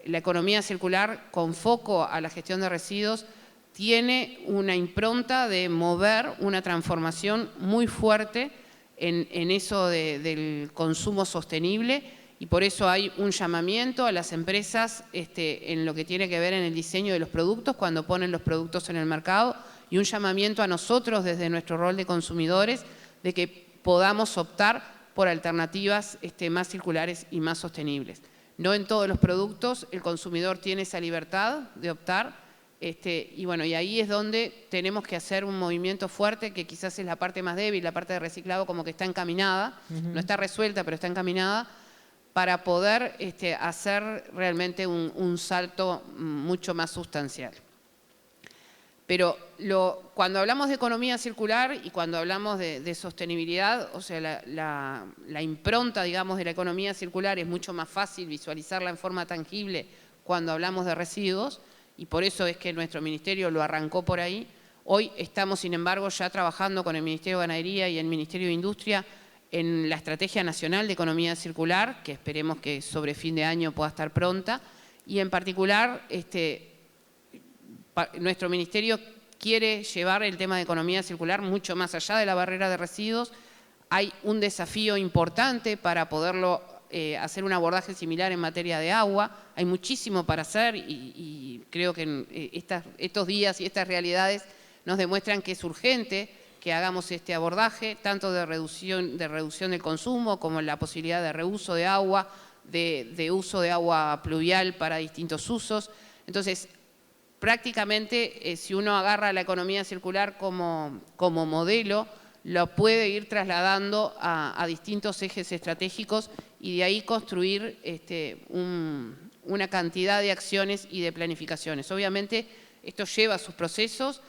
La economía circular con foco a la gestión de residuos tiene una impronta de mover una transformación muy fuerte en eso del consumo sostenible, y por eso hay un llamamiento a las empresas en lo que tiene que ver en el diseño de los productos, cuando ponen los productos en el mercado, y un llamamiento a nosotros desde nuestro rol de consumidores de que podamos optar por alternativas más circulares y más sostenibles. No en todos los productos el consumidor tiene esa libertad de optar, y bueno, y ahí es donde tenemos que hacer un movimiento fuerte, que quizás es la parte más débil, la parte de reciclado como que está encaminada, no está resuelta, pero está encaminada, para poder hacer realmente un salto mucho más sustancial. Pero cuando hablamos de economía circular y cuando hablamos de sostenibilidad, o sea, la impronta, digamos, de la economía circular es mucho más fácil visualizarla en forma tangible cuando hablamos de residuos, y por eso es que nuestro ministerio lo arrancó por ahí. Hoy estamos, sin embargo, ya trabajando con el Ministerio de Ganadería y el Ministerio de Industria en la Estrategia Nacional de Economía Circular, que esperemos que sobre fin de año pueda estar pronta, y en particular nuestro ministerio quiere llevar el tema de economía circular mucho más allá de la barrera de residuos. Hay un desafío importante para poderlo hacer un abordaje similar en materia de agua. Hay muchísimo para hacer y creo que estos días y estas realidades nos demuestran que es urgente que hagamos este abordaje, tanto de reducción del consumo como la posibilidad de reuso de agua, de uso de agua pluvial para distintos usos. Entonces, prácticamente, si uno agarra la economía circular como modelo, lo puede ir trasladando a distintos ejes estratégicos y de ahí construir una cantidad de acciones y de planificaciones. Obviamente, esto lleva sus procesos.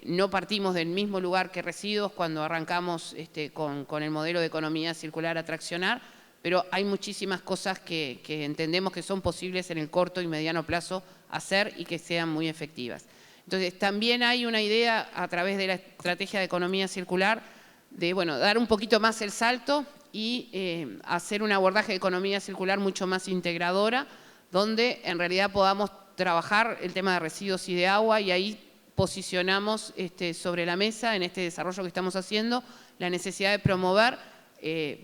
No partimos del mismo lugar que residuos cuando arrancamos con el modelo de economía circular a traccionar, pero hay muchísimas cosas que entendemos que son posibles en el corto y mediano plazo hacer y que sean muy efectivas. Entonces, también hay una idea a través de la estrategia de economía circular de, bueno, dar un poquito más el salto y hacer un abordaje de economía circular mucho más integradora, donde en realidad podamos trabajar el tema de residuos y de agua, y ahí posicionamos sobre la mesa, en este desarrollo que estamos haciendo, la necesidad de promover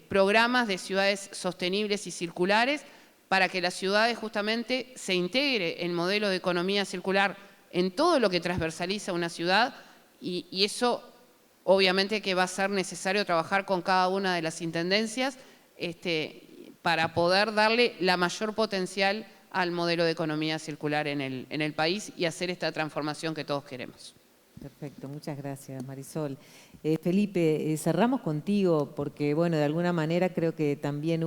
programas de ciudades sostenibles y circulares para que las ciudades justamente se integre el modelo de economía circular en todo lo que transversaliza una ciudad, y eso obviamente que va a ser necesario trabajar con cada una de las intendencias para poder darle la mayor potencial al modelo de economía circular en el país y hacer esta transformación que todos queremos. Perfecto, muchas gracias, Marisol. Felipe, cerramos contigo porque, bueno, de alguna manera creo que también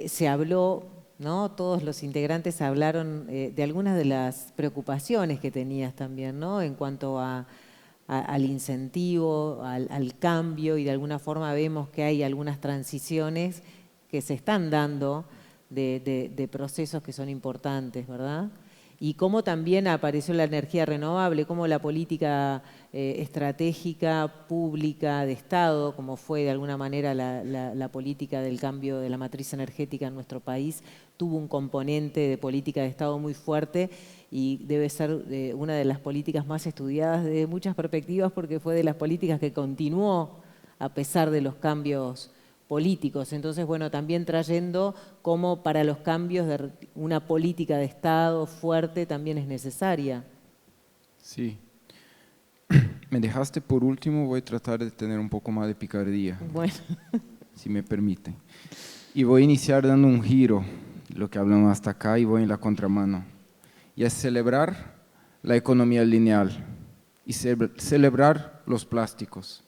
se habló, ¿no? Todos los integrantes hablaron de algunas de las preocupaciones que tenías también, ¿no? En cuanto al incentivo, al cambio, y de alguna forma vemos que hay algunas transiciones que se están dando de procesos que son importantes, ¿verdad? Y cómo también apareció la energía renovable, cómo la política estratégica pública de Estado, como fue de alguna manera la política del cambio de la matriz energética en nuestro país, tuvo un componente de política de Estado muy fuerte y debe ser una de las políticas más estudiadas desde muchas perspectivas, porque fue de las políticas que continuó a pesar de los cambios políticos. Entonces, bueno, también trayendo cómo para los cambios de una política de Estado fuerte también es necesaria. Sí. Me dejaste por último, voy a tratar de tener un poco más de picardía, bueno, si me permiten. Y voy a iniciar dando un giro, lo que hablamos hasta acá, y voy en la contramano. Y es celebrar la economía lineal y celebrar los plásticos,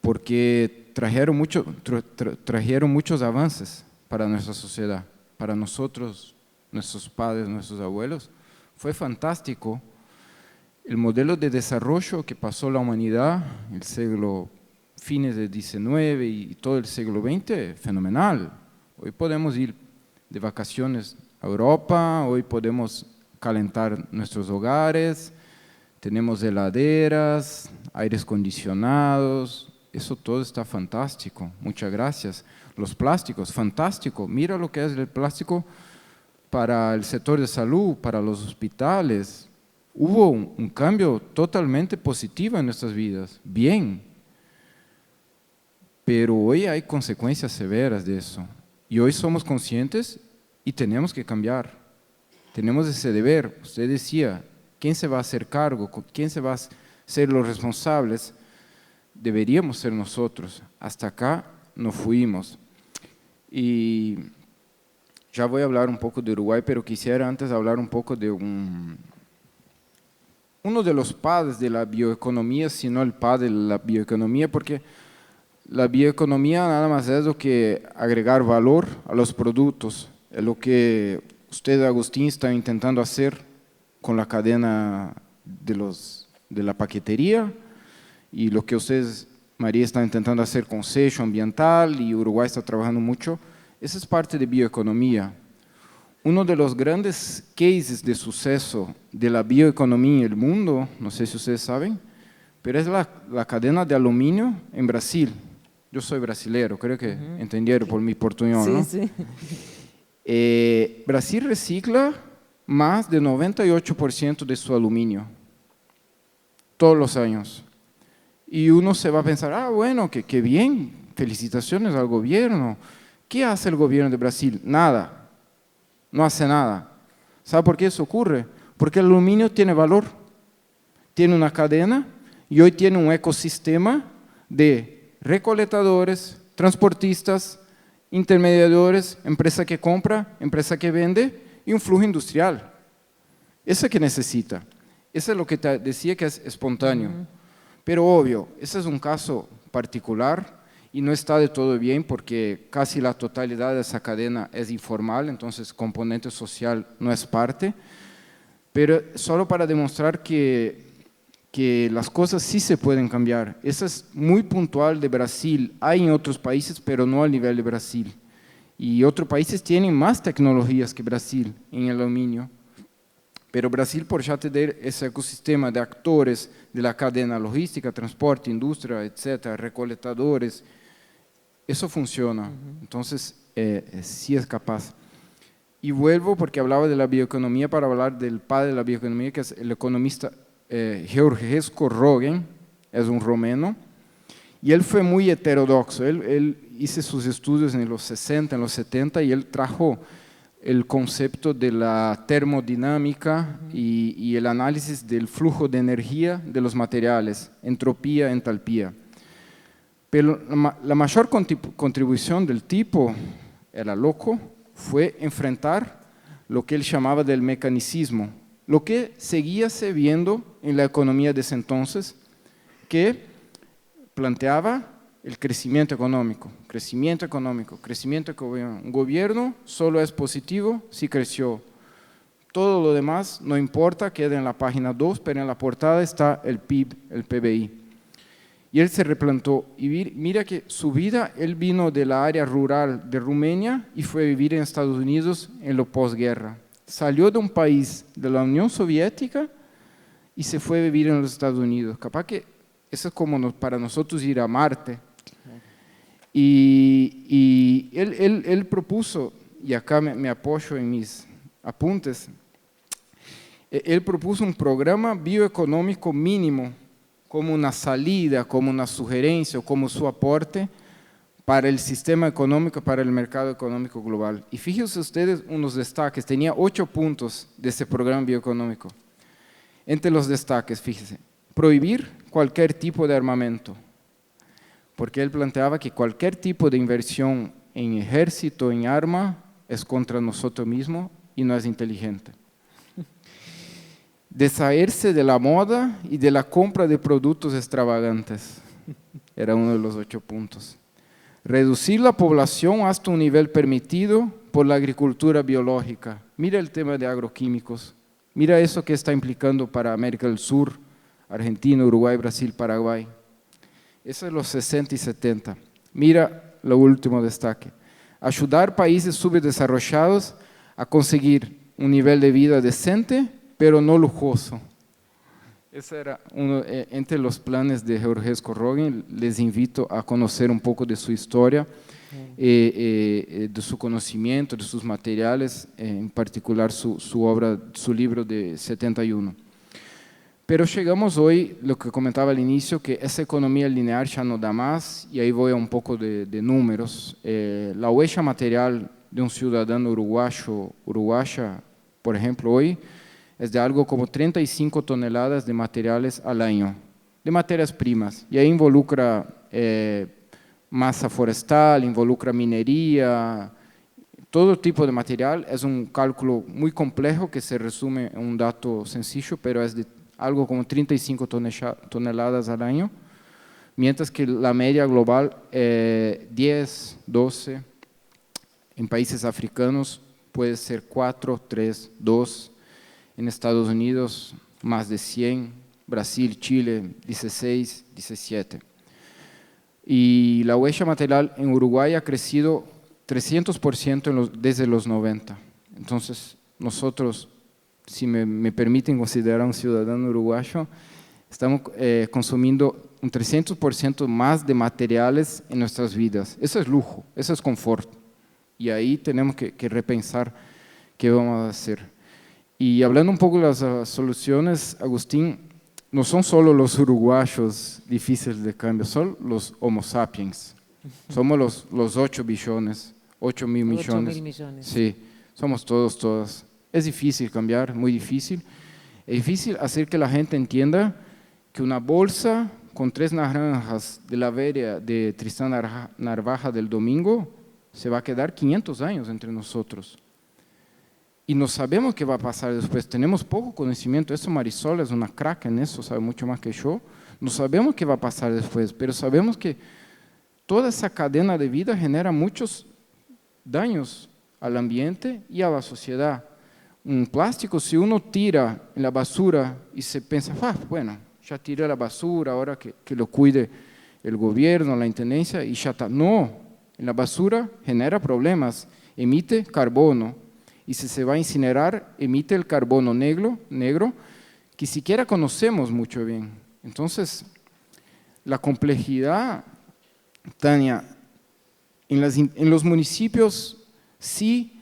porque trajeron muchos avances para nuestra sociedad, para nosotros, nuestros padres, nuestros abuelos. Fue fantástico el modelo de desarrollo que pasó la humanidad, el siglo, fines del XIX y todo el siglo XX, fenomenal. Hoy podemos ir de vacaciones a Europa, hoy podemos calentar nuestros hogares, tenemos heladeras, aires acondicionados, eso todo está fantástico, muchas gracias. Los plásticos, fantástico, mira lo que es el plástico para el sector de salud, para los hospitales. Hubo un cambio totalmente positivo en nuestras vidas, bien. Pero hoy hay consecuencias severas de eso. Y hoy somos conscientes y tenemos que cambiar. Tenemos ese deber. Usted decía, ¿quién se va a hacer cargo? ¿Quién se va a ser los responsables? Deberíamos ser nosotros. Hasta acá no fuimos. Y ya voy a hablar un poco de Uruguay, pero quisiera antes hablar un poco de uno de los padres de la bioeconomía, sino el padre de la bioeconomía, porque la bioeconomía nada más es lo que agregar valor a los productos, es lo que usted, Agustín, está intentando hacer con la cadena de la paquetería y lo que ustedes, María, está intentando hacer con sello ambiental y Uruguay está trabajando mucho. Esa es parte de bioeconomía. Uno de los grandes cases de suceso de la bioeconomía en el mundo, no sé si ustedes saben, pero es la cadena de aluminio en Brasil. Yo soy brasilero, creo que entendieron por mi portuñol, ¿no? Sí. Brasil recicla más del 98% de su aluminio, todos los años. Y uno se va a pensar, bueno, qué bien, felicitaciones al gobierno. ¿Qué hace el gobierno de Brasil? Nada, no hace nada. ¿Sabe por qué eso ocurre? Porque el aluminio tiene valor, tiene una cadena y hoy tiene un ecosistema de recolectadores, transportistas, intermediadores, empresa que compra, empresa que vende y un flujo industrial. Eso es que necesita. Eso es lo que te decía que es espontáneo. Pero obvio, ese es un caso particular y no está de todo bien porque casi la totalidad de esa cadena es informal, entonces componente social no es parte. Pero solo para demostrar que las cosas sí se pueden cambiar. Eso es muy puntual de Brasil. Hay en otros países, pero no al nivel de Brasil. Y otros países tienen más tecnologías que Brasil en el aluminio. Pero Brasil, por ya tener ese ecosistema de actores de la cadena logística, transporte, industria, etcétera, recolectadores, eso funciona. Entonces, sí es capaz. Y vuelvo porque hablaba de la bioeconomía para hablar del padre de la bioeconomía, que es el economista Georgescu Roegen, es un romeno, y él fue muy heterodoxo. Él hizo sus estudios en los 60, en los 70, y él trajo el concepto de la termodinámica y el análisis del flujo de energía de los materiales, entropía, entalpía. Pero la mayor contribución del tipo, era loco, fue enfrentar lo que él llamaba del mecanicismo, lo que seguía se viendo en la economía de ese entonces, que planteaba el crecimiento económico. Un gobierno solo es positivo si creció. Todo lo demás no importa, queda en la página 2, pero en la portada está el PIB, el PBI. Y él se replantó, y mira que su vida, él vino de la área rural de Rumania y fue a vivir en Estados Unidos en la posguerra. Salió de un país de la Unión Soviética y se fue a vivir en los Estados Unidos. Capaz que eso es como para nosotros ir a Marte. Y él propuso, y acá me apoyo en mis apuntes, él propuso un programa bioeconómico mínimo como una salida, como una sugerencia o como su aporte para el sistema económico, para el mercado económico global. Y fíjense ustedes unos destaques, tenía 8 puntos de ese programa bioeconómico. Entre los destaques, fíjense, prohibir cualquier tipo de armamento, porque él planteaba que cualquier tipo de inversión en ejército, en arma, es contra nosotros mismos y no es inteligente. Deshacerse de la moda y de la compra de productos extravagantes, era uno de los 8 puntos. Reducir la población hasta un nivel permitido por la agricultura biológica. Mira el tema de agroquímicos, mira eso que está implicando para América del Sur, Argentina, Uruguay, Brasil, Paraguay. Eso es los 60 y 70. Mira lo último destaque. Ayudar países subdesarrollados a conseguir un nivel de vida decente, pero no lujoso. Ese era uno, entre los planes de Georgescu Roegen. Les invito a conocer un poco de su historia, de su conocimiento, de sus materiales, en particular su obra, su libro de 71. Pero llegamos hoy, lo que comentaba al inicio, que esa economía lineal ya no da más, y ahí voy a un poco de números. La huella material de un ciudadano uruguaya, por ejemplo, hoy, es de algo como 35 toneladas de materiales al año, de materias primas, y ahí involucra masa forestal, involucra minería, todo tipo de material. Es un cálculo muy complejo que se resume en un dato sencillo, pero es de algo como 35 toneladas al año, mientras que la media global 10, 12, en países africanos puede ser 4, 3, 2, en Estados Unidos más de 100, Brasil, Chile 16, 17. Y la huella material en Uruguay ha crecido 300% desde los 90. Entonces, nosotros, si me permiten considerar un ciudadano uruguayo, estamos consumiendo un 300% más de materiales en nuestras vidas. Eso es lujo, eso es confort. Y ahí tenemos que repensar qué vamos a hacer. Y hablando un poco de las soluciones, Agustín, no son solo los uruguayos difíciles de cambio, son los homo sapiens. Somos los 8 billones, 8 mil millones. 8 mil millones. Sí, somos todas. Es difícil cambiar, muy difícil. Es difícil hacer que la gente entienda que una bolsa con 3 naranjas de la feria de Tristán Narvaja del domingo se va a quedar 500 años entre nosotros. Y no sabemos qué va a pasar después, tenemos poco conocimiento. Eso Marisol es una crack en eso, sabe mucho más que yo. No sabemos qué va a pasar después, pero sabemos que toda esa cadena de vida genera muchos daños al ambiente y a la sociedad. Un plástico, si uno tira en la basura y se piensa, bueno, ya tiré la basura, ahora que lo cuide el gobierno, la intendencia, y ya está. No, en la basura genera problemas, emite carbono. Y si se va a incinerar, emite el carbono negro que siquiera conocemos mucho bien. Entonces, la complejidad, Tania, en los municipios sí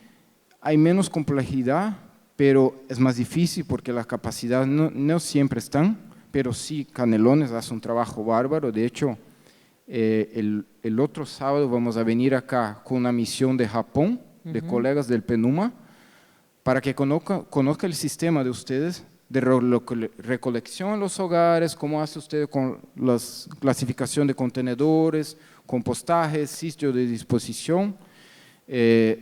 hay menos complejidad, pero es más difícil porque las capacidades no siempre están, pero sí Canelones hace un trabajo bárbaro. De hecho, el otro sábado vamos a venir acá con una misión de Japón, de colegas del PENUMA, para que conozca el sistema de ustedes de recolección en los hogares, cómo hace usted con la clasificación de contenedores, compostaje, sitio de disposición.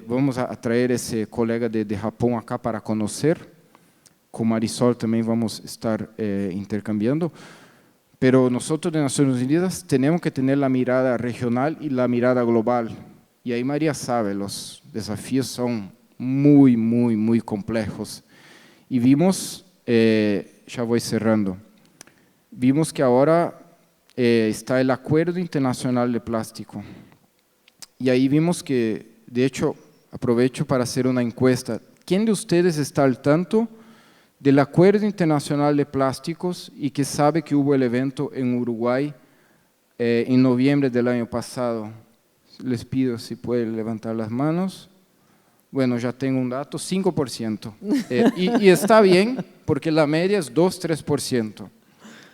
Vamos a traer ese colega de Japón acá para conocer. Con Marisol también vamos a estar intercambiando. Pero nosotros de Naciones Unidas tenemos que tener la mirada regional y la mirada global. Y ahí María sabe, los desafíos son muy complejos. Y vimos, ya voy cerrando, vimos que ahora está el Acuerdo Internacional de Plástico. Y ahí vimos que, de hecho, aprovecho para hacer una encuesta. ¿Quién de ustedes está al tanto del Acuerdo Internacional de Plásticos y que sabe que hubo el evento en Uruguay en noviembre del año pasado? Les pido si pueden levantar las manos. Bueno, ya tengo un dato, 5%. Y está bien, porque la media es 2-3%.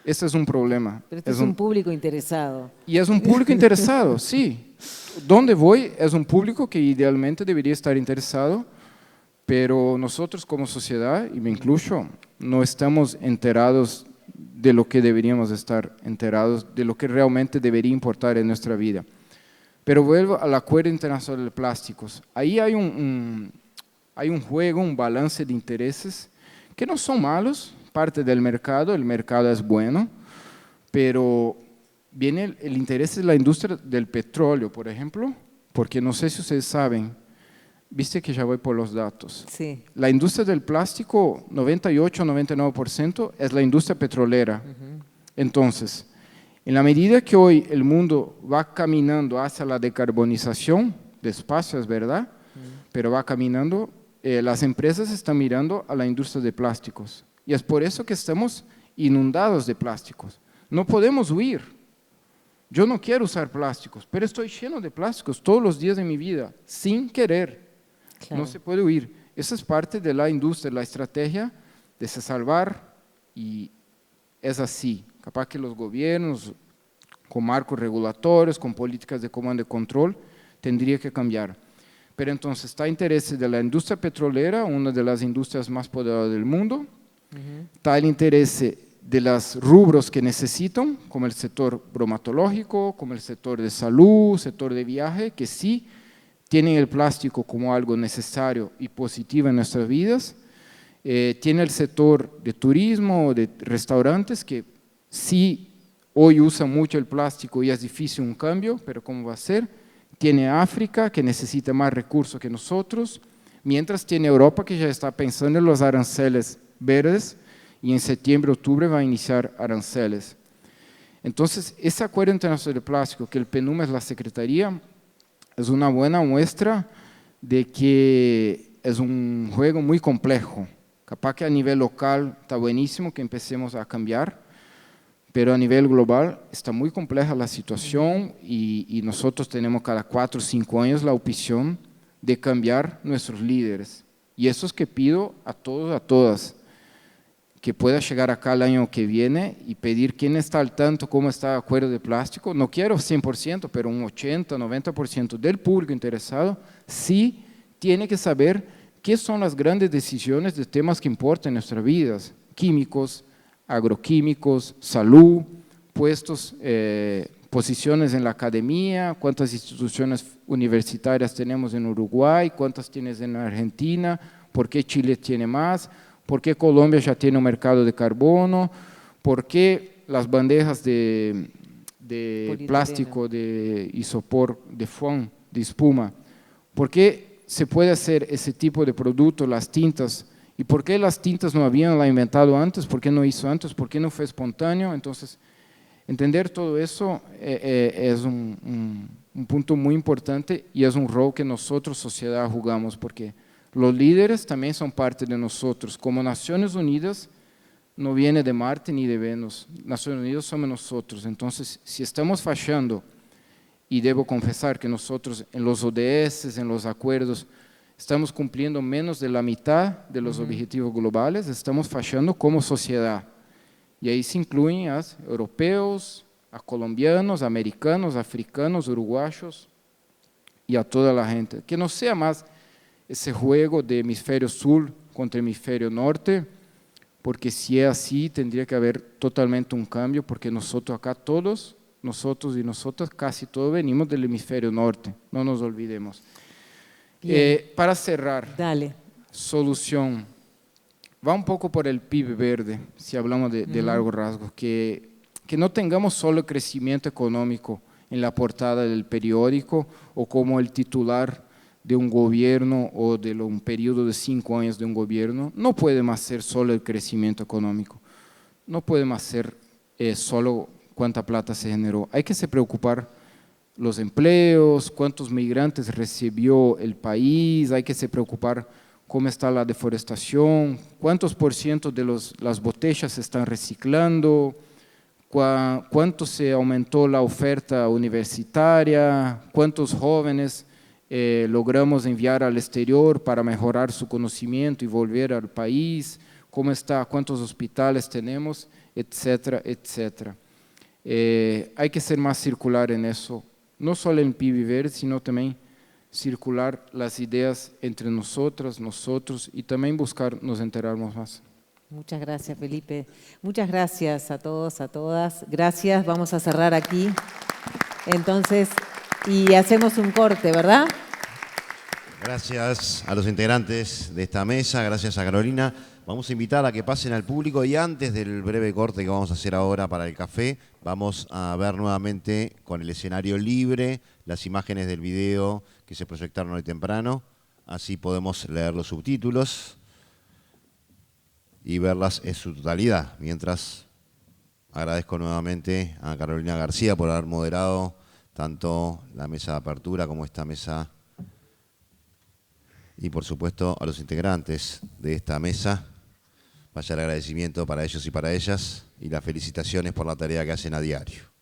Ese es un problema. Pero este es un público interesado. Y es un público interesado, sí. Donde voy es un público que idealmente debería estar interesado, pero nosotros como sociedad, y me incluyo, no estamos enterados de lo que deberíamos estar enterados, de lo que realmente debería importar en nuestra vida. Pero vuelvo al Acuerdo Internacional de Plásticos. Ahí hay un juego, un balance de intereses que no son malos, parte del mercado, el mercado es bueno, pero viene el interés de la industria del petróleo, por ejemplo, porque no sé si ustedes saben, viste que ya voy por los datos. Sí. La industria del plástico, 98-99% es la industria petrolera. Entonces, en la medida que hoy el mundo va caminando hacia la decarbonización, despacio es verdad, pero va caminando, las empresas están mirando a la industria de plásticos. Y es por eso que estamos inundados de plásticos. No podemos huir. Yo no quiero usar plásticos, pero estoy lleno de plásticos todos los días de mi vida, sin querer. Claro. No se puede huir. Esa es parte de la industria, la estrategia de se salvar, y es así. Capaz que los gobiernos, con marcos regulatorios, con políticas de comando y control, tendría que cambiar. Pero entonces está el interés de la industria petrolera, una de las industrias más poderosas del mundo, está el interés de los rubros que necesitan, como el sector bromatológico, como el sector de salud, sector de viaje, que sí tienen el plástico como algo necesario y positivo en nuestras vidas. Tiene el sector de turismo, de restaurantes, que sí hoy usa mucho el plástico y es difícil un cambio, pero ¿cómo va a ser? Tiene África, que necesita más recursos que nosotros, mientras tiene Europa, que ya está pensando en los aranceles verdes, y en septiembre, octubre va a iniciar aranceles. Entonces, ese acuerdo internacional de plástico, que el PNUM es la secretaría, es una buena muestra de que es un juego muy complejo. Capaz que a nivel local está buenísimo que empecemos a cambiar, pero a nivel global está muy compleja la situación, y nosotros tenemos cada 4 o 5 años la opción de cambiar nuestros líderes. Y eso es que pido a todos, a todas, que pueda llegar acá el año que viene y pedir quién está al tanto, cómo está el acuerdo de plástico. No quiero 100%, pero un 80, 90% del público interesado sí tiene que saber qué son las grandes decisiones de temas que importan en nuestras vidas: químicos, agroquímicos, salud, puestos, posiciones en la academia, cuántas instituciones universitarias tenemos en Uruguay, cuántas tienes en Argentina, por qué Chile tiene más, por qué Colombia ya tiene un mercado de carbono, por qué las bandejas de plástico, de isopor, de foam, de espuma, por qué se puede hacer ese tipo de producto, las tintas, y por qué las tintas no habían la inventado antes, por qué no hizo antes, por qué no fue espontáneo. Entonces, entender todo eso es un punto muy importante, y es un rol que nosotros, sociedad, jugamos, porque los líderes también son parte de nosotros. Como Naciones Unidas no viene de Marte ni de Venus, Naciones Unidas somos nosotros. Entonces, si estamos fallando, y debo confesar que nosotros en los ODS, en los acuerdos, estamos cumpliendo menos de la mitad de los objetivos globales, estamos fallando como sociedad. Y ahí se incluyen a europeos, a colombianos, americanos, africanos, uruguayos y a toda la gente. Que no sea más ese juego de hemisferio sur contra hemisferio norte, porque si es así tendría que haber totalmente un cambio, porque nosotros acá todos, nosotros y nosotras, casi todos venimos del hemisferio norte, no nos olvidemos. Para cerrar, dale. Solución, va un poco por el PIB verde, si hablamos de largo rasgo, que no tengamos solo crecimiento económico en la portada del periódico o como el titular de un gobierno o de un periodo de 5 años de un gobierno. No puede más ser solo el crecimiento económico, no puede más ser solo cuánta plata se generó. Hay que se preocupar los empleos, cuántos migrantes recibió el país, hay que se preocupar cómo está la deforestación, cuántos % de las botellas se están reciclando, cuánto se aumentó la oferta universitaria, cuántos jóvenes logramos enviar al exterior para mejorar su conocimiento y volver al país, cómo está, cuántos hospitales tenemos, etcétera, etcétera. Hay que ser más circular en eso, no solo en PIB verde, sino también circular las ideas entre nosotras, nosotros, y también buscar nos enterarnos más. Muchas gracias, Felipe. Muchas gracias a todos, a todas. Gracias, vamos a cerrar aquí. Entonces, y hacemos un corte, ¿verdad? Gracias a los integrantes de esta mesa, gracias a Carolina. Vamos a invitar a que pasen al público, y antes del breve corte que vamos a hacer ahora para el café, vamos a ver nuevamente con el escenario libre las imágenes del video que se proyectaron hoy temprano. Así podemos leer los subtítulos y verlas en su totalidad. Mientras, agradezco nuevamente a Carolina García por haber moderado tanto la mesa de apertura como esta mesa, y por supuesto a los integrantes de esta mesa Vaya el agradecimiento para ellos y para ellas y las felicitaciones por la tarea que hacen a diario.